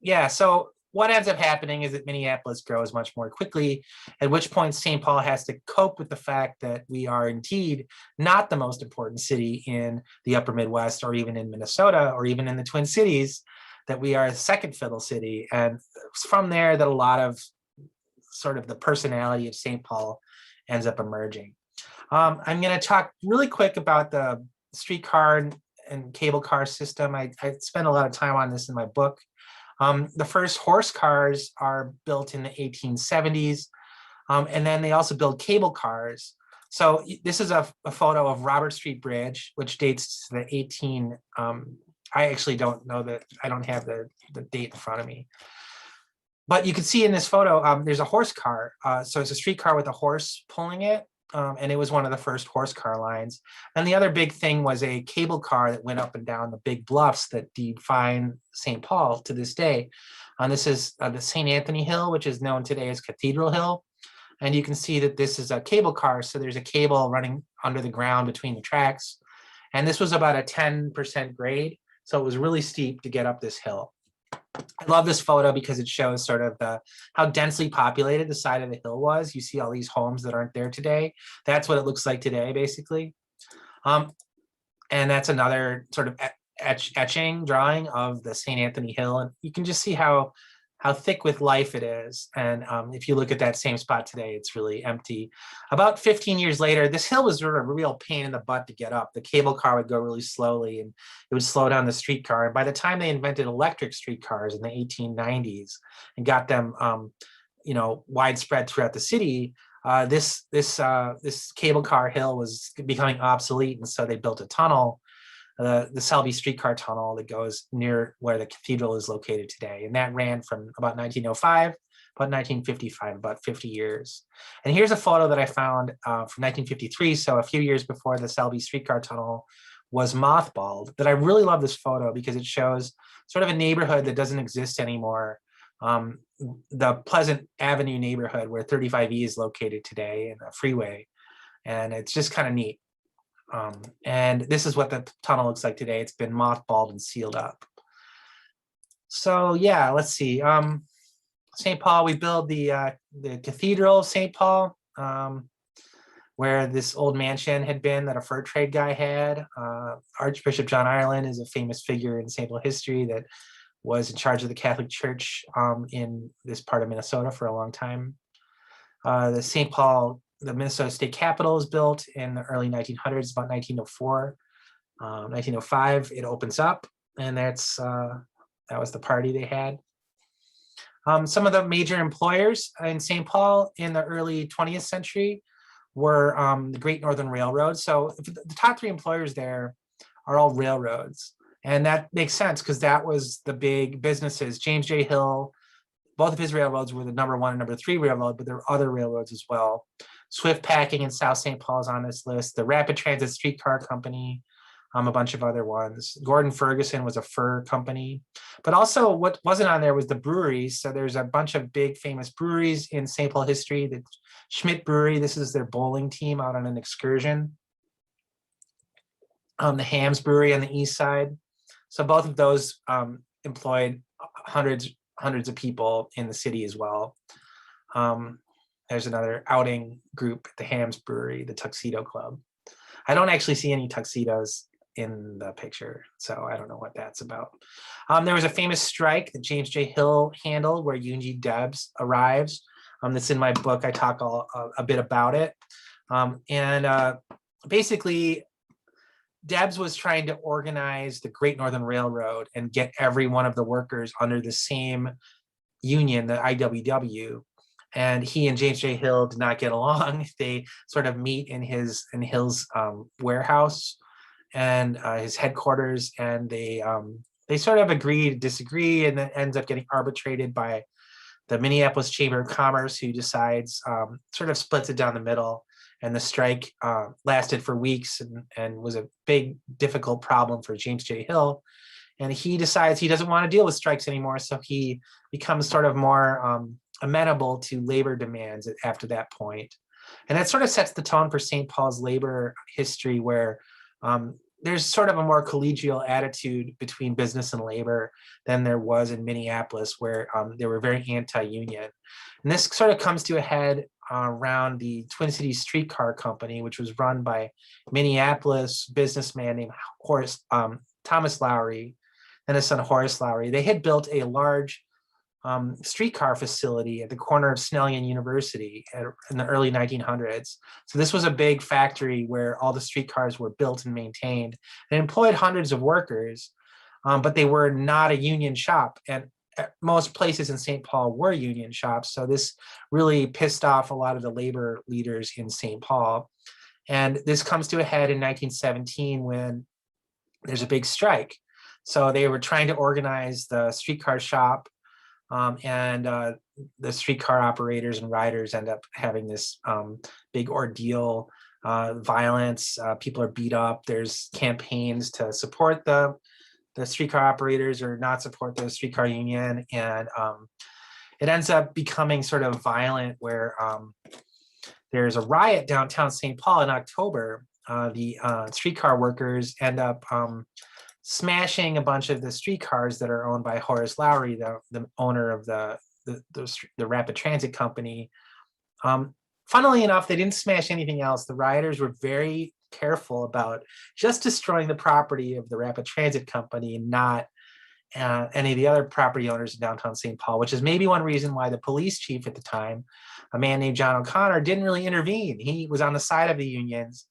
yeah, so what ends up happening is that Minneapolis grows much more quickly, at which point St. Paul has to cope with the fact that we are indeed not the most important city in the upper Midwest, or even in Minnesota, or even in the Twin Cities. that we are a second fiddle city. And it's from there that a lot of sort of the personality of St. Paul ends up emerging. I'm going to talk really quick about the streetcar and cable car system. I spent a lot of time on this in my book. The first horse cars are built in the 1870s, and then they also build cable cars. So this is a photo of Robert Street Bridge, which dates to the 18. I actually don't know that. I don't have the date in front of me. But you can see in this photo, there's a horse car. So it's a streetcar with a horse pulling it. And it was one of the first horse car lines. And the other big thing was a cable car that went up and down the big bluffs that define St. Paul to this day. This is the St. Anthony Hill, which is known today as Cathedral Hill. And you can see that this is a cable car. So there's a cable running under the ground between the tracks. And this was about a 10% grade. So it was really steep to get up this hill. I love this photo because it shows sort of how densely populated the side of the hill was. You see all these homes that aren't there today. That's what it looks like today, basically. And that's another sort of etching drawing of the St. Anthony Hill. And you can just see how thick with life it is. And if you look at that same spot today, it's really empty. About 15 years later, this hill was sort of a real pain in the butt to get up. The cable car would go really slowly and it would slow down the streetcar. And by the time they invented electric streetcars in the 1890s and got them widespread throughout the city, this cable car hill was becoming obsolete. And so they built a tunnel, the Selby streetcar tunnel that goes near where the cathedral is located today. And that ran from about 1905, about 1955, about 50 years. And here's a photo that I found from 1953, so a few years before the Selby streetcar tunnel was mothballed. But I really love this photo because it shows sort of a neighborhood that doesn't exist anymore. The Pleasant Avenue neighborhood where 35E is located today and the freeway. And it's just kind of neat. And this is what the tunnel looks like today. It's been mothballed and sealed up. So yeah, let's see. St. Paul, we build the Cathedral of St. Paul, where this old mansion had been that a fur trade guy had. Archbishop John Ireland is a famous figure in St. Paul history that was in charge of the Catholic Church in this part of Minnesota for a long time. The St. Paul, the Minnesota State Capitol was built in the early 1900s, about 1904. 1905, it opens up, and that was the party they had. Some of the major employers in St. Paul in the early 20th century were the Great Northern Railroad. So the top three employers there are all railroads. And that makes sense because that was the big businesses. James J. Hill, both of his railroads were the #1 and #3 railroad, but there are other railroads as well. Swift Packing in South St. Paul is on this list. The Rapid Transit Streetcar Company, a bunch of other ones. Gordon Ferguson was a fur company. But also what wasn't on there was the breweries. So there's a bunch of big famous breweries in St. Paul history. The Schmidt Brewery, this is their bowling team out on an excursion. The Hams Brewery on the east side. So both of those employed hundreds of people in the city as well. There's another outing group at the Hams Brewery, the Tuxedo Club. I don't actually see any tuxedos in the picture, so I don't know what that's about. There was a famous strike that James J. Hill handled where Eugene Debs arrives. That's in my book. I talk a bit about it. Basically, Debs was trying to organize the Great Northern Railroad and get every one of the workers under the same union, the IWW. And he and James J. Hill did not get along. They sort of meet in Hill's warehouse and his headquarters, and they sort of agree to disagree, and then ends up getting arbitrated by the Minneapolis Chamber of Commerce, who decides sort of splits it down the middle. And the strike lasted for weeks and was a big, difficult problem for James J. Hill. And he decides he doesn't want to deal with strikes anymore. So he becomes sort of more amenable to labor demands after that point. And that sort of sets the tone for St. Paul's labor history, where there's sort of a more collegial attitude between business and labor than there was in Minneapolis, where they were very anti-union. And this sort of comes to a head around the Twin Cities Streetcar Company, which was run by Minneapolis businessman named Thomas Lowry. and his son Horace Lowry, they had built a large streetcar facility at the corner of Snelling and University in the early 1900s. So this was a big factory where all the streetcars were built and maintained. It employed hundreds of workers, but they were not a union shop. And most places in St. Paul were union shops. So this really pissed off a lot of the labor leaders in St. Paul. And this comes to a head in 1917 when there's a big strike. So they were trying to organize the streetcar shop, and the streetcar operators and riders end up having this big ordeal, violence, people are beat up. There's campaigns to support the streetcar operators or not support the streetcar union. And it ends up becoming sort of violent where there's a riot downtown St. Paul in October. The streetcar workers end up smashing a bunch of the streetcars that are owned by Horace Lowry, the owner of the Rapid Transit Company. Funnily enough, they didn't smash anything else. The rioters were very careful about just destroying the property of the Rapid Transit Company and not any of the other property owners in downtown St. Paul, which is maybe one reason why the police chief at the time, a man named John O'Connor, didn't really intervene. He was on the side of the unions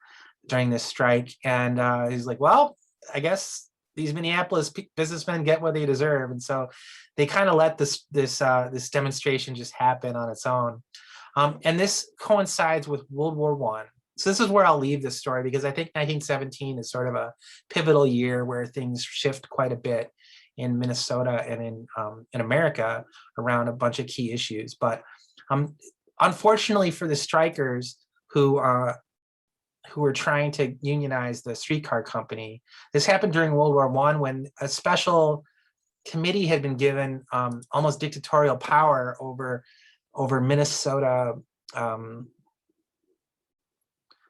during this strike. And he's like, well, I guess these Minneapolis businessmen get what they deserve. And so they kind of let this demonstration just happen on its own. And this coincides with World War I. So this is where I'll leave this story, because I think 1917 is sort of a pivotal year where things shift quite a bit in Minnesota and in America around a bunch of key issues. But unfortunately for the strikers who were trying to unionize the streetcar company, this happened during World War I, when a special committee had been given almost dictatorial power over Minnesota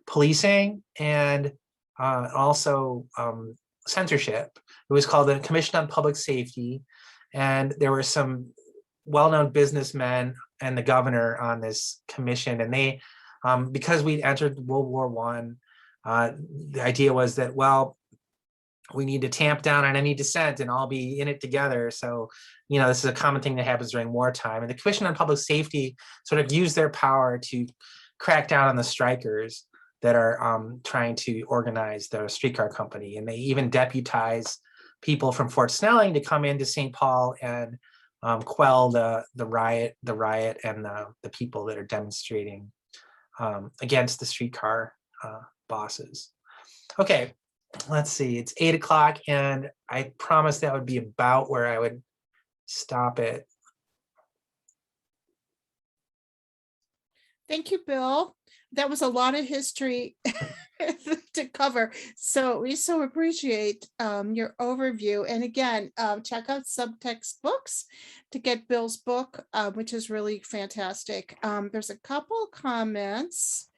policing and also censorship. It was called the Commission on Public Safety. And there were some well-known businessmen and the governor on this commission. And they, because we'd entered World War I, the idea was that, well, we need to tamp down on any dissent and all be in it together. So, you know, this is a common thing that happens during wartime. And the Commission on Public Safety sort of used their power to crack down on the strikers that are trying to organize the streetcar company. And they even deputize people from Fort Snelling to come into St. Paul and quell the riot and the people that are demonstrating against the streetcar bosses. Okay, let's see, it's 8 o'clock, and I promised that would be about where I would stop it. Thank you, Bill. That was a lot of history to cover. So we so appreciate your overview. And again, check out Subtext Books to get Bill's book, which is really fantastic. There's a couple comments.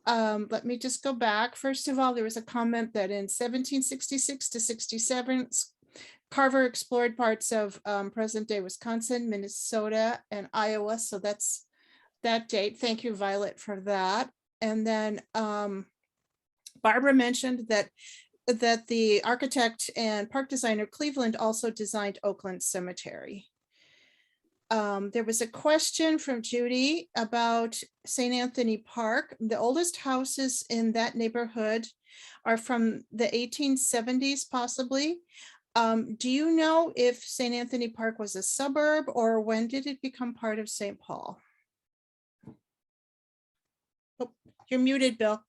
Let me just go back. First of all, there was a comment that in 1766 to 67, Carver explored parts of present-day Wisconsin, Minnesota, and Iowa. So that's that date. Thank you, Violet, for that. And then Barbara mentioned that the architect and park designer Cleveland also designed Oakland Cemetery. There was a question from Judy about St. Anthony Park. The oldest houses in that neighborhood are from the 1870s, possibly. Do you know if St. Anthony Park was a suburb, or when did it become part of St. Paul? Oh, you're muted, Bill.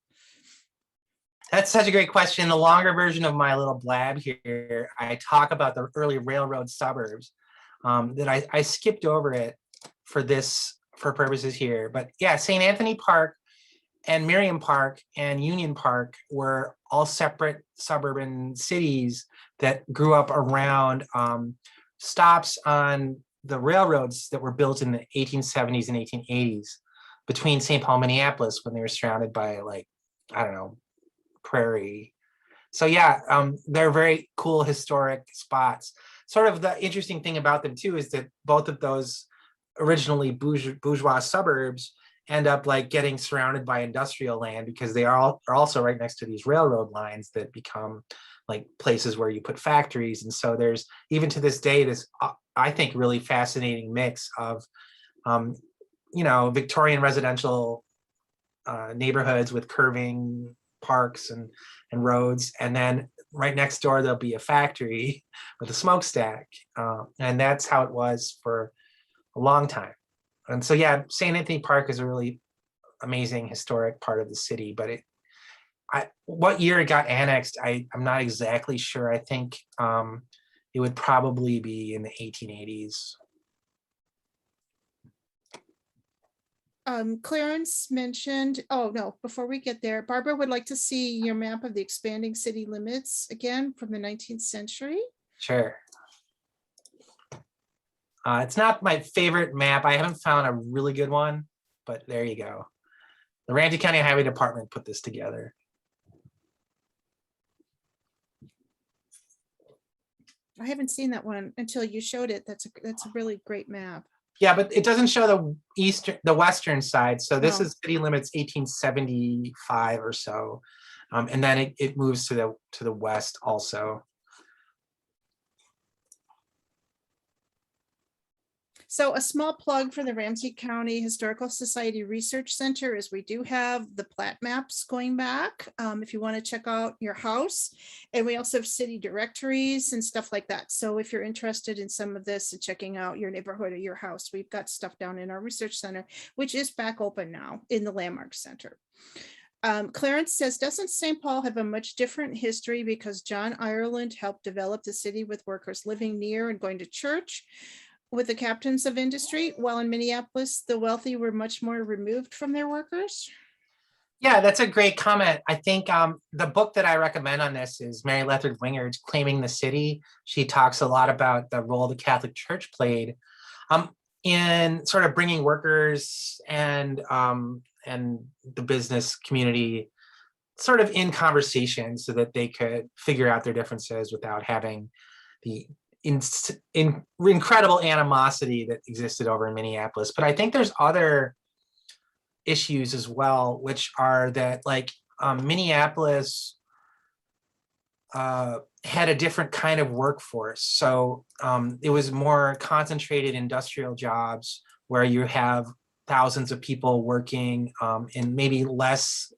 That's such a great question. The longer version of my little blab here, I talk about the early railroad suburbs. That I skipped over it for purposes here. But yeah, St. Anthony Park and Miriam Park and Union Park were all separate suburban cities that grew up around stops on the railroads that were built in the 1870s and 1880s between St. Paul and Minneapolis, when they were surrounded by, like, I don't know, prairie. So yeah, they're very cool historic spots. Sort of the interesting thing about them too is that both of those originally bourgeois suburbs end up like getting surrounded by industrial land, because they are also right next to these railroad lines that become like places where you put factories. And so there's, even to this day, this, I think, really fascinating mix of, Victorian residential neighborhoods with curving parks and roads. And then right next door, there'll be a factory with a smokestack. And that's how it was for a long time. And so, yeah, St. Anthony Park is a really amazing historic part of the city, but what year it got annexed, I'm not exactly sure. I think it would probably be in the 1880s. Clarence mentioned, oh no, before we get there, Barbara would like to see your map of the expanding city limits again from the 19th century. Sure. It's not my favorite map. I haven't found a really good one, but there you go. The Ramsey County Highway Department put this together. I haven't seen that one until you showed it. That's a really great map. Yeah, but it doesn't show the western side. So this No. is city limits 1875 or so, and then it moves to the west also. So a small plug for the Ramsey County Historical Society Research Center is we do have the plat maps going back if you want to check out your house. And we also have city directories and stuff like that. So if you're interested in some of this and checking out your neighborhood or your house, we've got stuff down in our research center, which is back open now in the Landmark Center. Clarence says, doesn't St. Paul have a much different history because John Ireland helped develop the city with workers living near and going to church with the captains of industry, while in Minneapolis, the wealthy were much more removed from their workers? Yeah, that's a great comment. I think the book that I recommend on this is Mary Lethard Wingard's Claiming the City. She talks a lot about the role the Catholic Church played in sort of bringing workers and the business community sort of in conversation so that they could figure out their differences without having the incredible animosity that existed over in Minneapolis. But I think there's other issues as well, which are that Minneapolis had a different kind of workforce. So it was more concentrated industrial jobs where you have thousands of people working in maybe less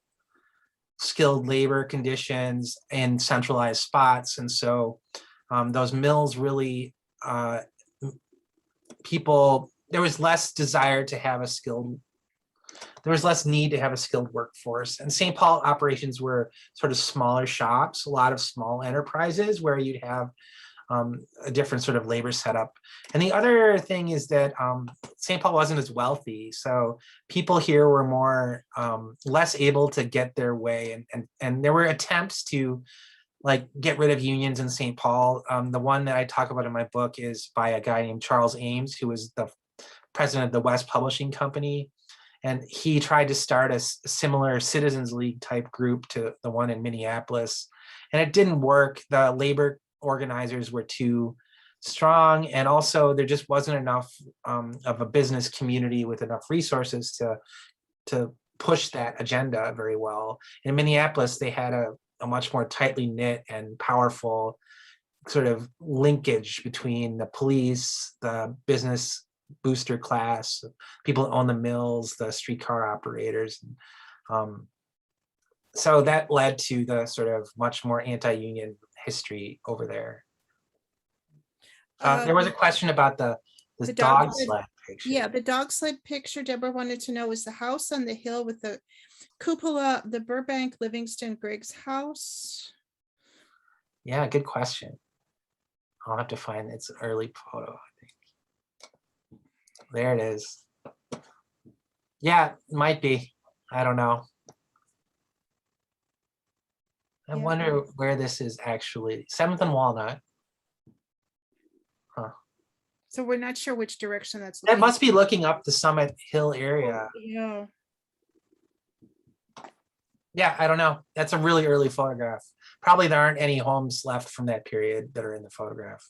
skilled labor conditions in centralized spots. And so those mills really, there was less desire to have there was less need to have a skilled workforce. And St. Paul operations were sort of smaller shops, a lot of small enterprises where you'd have a different sort of labor setup. And the other thing is that St. Paul wasn't as wealthy. So people here were more, less able to get their way. And there were attempts to get rid of unions in St. Paul. The one that I talk about in my book is by a guy named Charles Ames, who was the president of the West Publishing Company. And he tried to start a similar Citizens League type group to the one in Minneapolis. And it didn't work. The labor organizers were too strong. And also there just wasn't enough of a business community with enough resources to push that agenda very well. In Minneapolis, they had a much more tightly knit and powerful sort of linkage between the police, the business booster class, people who own the mills, the streetcar operators. So that led to the sort of much more anti-union history over there. There was a question about the dog sled picture. Yeah, the dog sled picture Deborah wanted to know is the house on the hill with the cupola, the Burbank Livingston Griggs house. Yeah, good question. I'll have to find its early photo, I think. There it is. Yeah, it might be. I don't know. I wonder where this is actually. 7th and Walnut. Huh. So we're not sure which direction that's It must be looking up the Summit Hill area. Yeah. Yeah, I don't know. That's a really early photograph. Probably there aren't any homes left from that period that are in the photograph.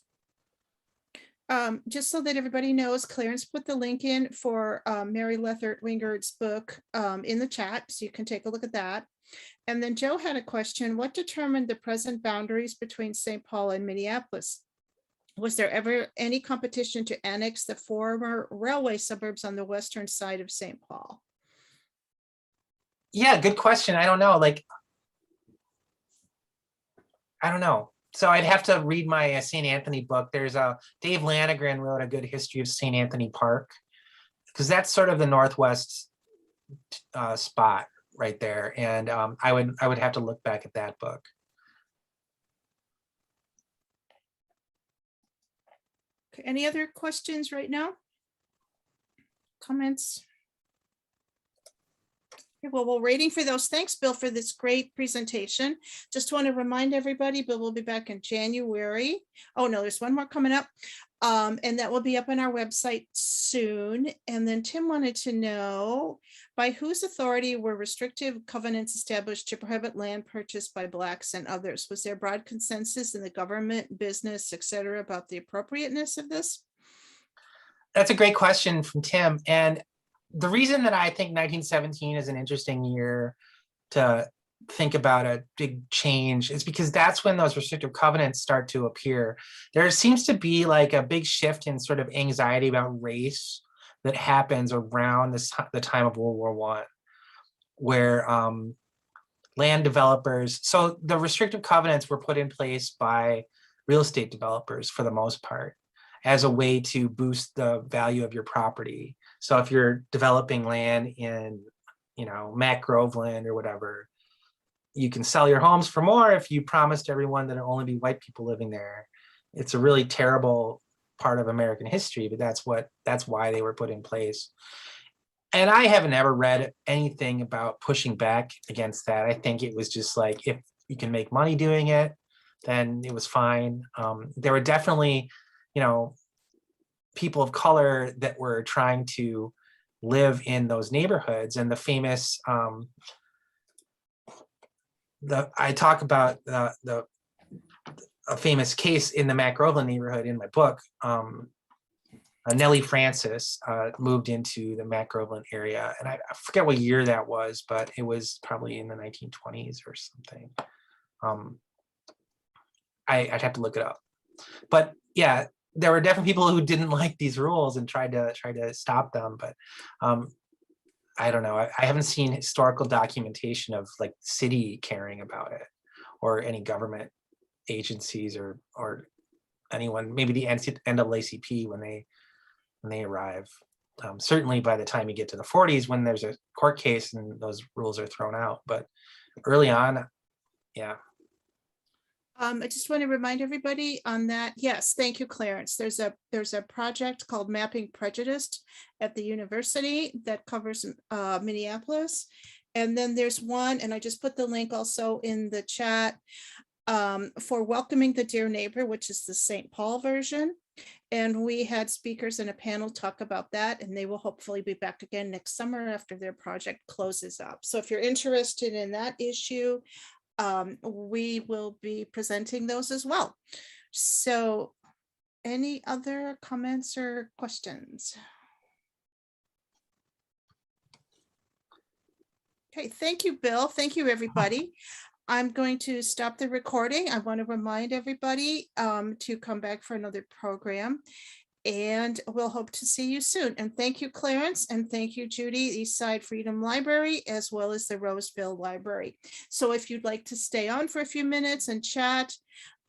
Just so that everybody knows, Clarence put the link in for Mary Lethard Wingard's book in the chat, so you can take a look at that. And then Joe had a question, what determined the present boundaries between St. Paul and Minneapolis? Was there ever any competition to annex the former railway suburbs on the western side of St. Paul? Yeah, good question. I don't know. Like, I don't know. So I'd have to read my St. Anthony book. There's a Dave Lanegren wrote a good history of St. Anthony Park, because that's sort of the northwest spot right there. And I would have to look back at that book. Okay, any other questions right now? Comments? Okay, well, we're waiting for those. Thanks, Bill, for this great presentation. Just want to remind everybody, Bill will be back in January. Oh, no, there's one more coming up. And that will be up on our website soon. And then Tim wanted to know, by whose authority were restrictive covenants established to prohibit land purchased by Blacks and others? Was there broad consensus in the government, business, et cetera, about the appropriateness of this? That's a great question from Tim. And the reason that I think 1917 is an interesting year to think about a big change is because that's when those restrictive covenants start to appear. There seems to be like a big shift in sort of anxiety about race that happens around the time of World War I, where land developers, so the restrictive covenants were put in place by real estate developers for the most part, as a way to boost the value of your property. So if you're developing land in, Mac Groveland or whatever, you can sell your homes for more if you promised everyone that it'll only be white people living there. It's a really terrible part of American history, but that's why they were put in place. And I haven't ever read anything about pushing back against that. I think it was just like, if you can make money doing it, then it was fine. There were definitely, people of color that were trying to live in those neighborhoods. And the famous, I talk about a famous case in the Mac Groveland neighborhood in my book. Nellie Francis moved into the Mac Groveland area, and I forget what year that was, but it was probably in the 1920s or something. I'd have to look it up, but yeah, there were definitely people who didn't like these rules and tried to stop them. But I don't know. I haven't seen historical documentation of like city caring about it, or any government agencies or anyone. Maybe the NAACP when they arrive. Certainly by the time you get to the 40s, when there's a court case and those rules are thrown out. But early on, yeah. I just want to remind everybody on that. Yes, thank you, Clarence. There's a project called Mapping Prejudice at the university that covers Minneapolis. And then there's one, and I just put the link also in the chat, for Welcoming the Dear Neighbor, which is the St. Paul version. And we had speakers in a panel talk about that, and they will hopefully be back again next summer after their project closes up. So if you're interested in that issue, we will be presenting those as well. So any other comments or questions? Okay, thank you, Bill. Thank you, everybody. I'm going to stop the recording. I want to remind everybody to come back for another program, and we'll hope to see you soon. And thank you, Clarence, and thank you, Judy, Eastside Freedom Library, as well as the Roseville Library. So if you'd like to stay on for a few minutes and chat,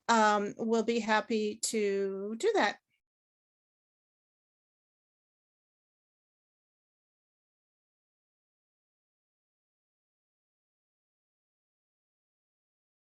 we'll be happy to do that.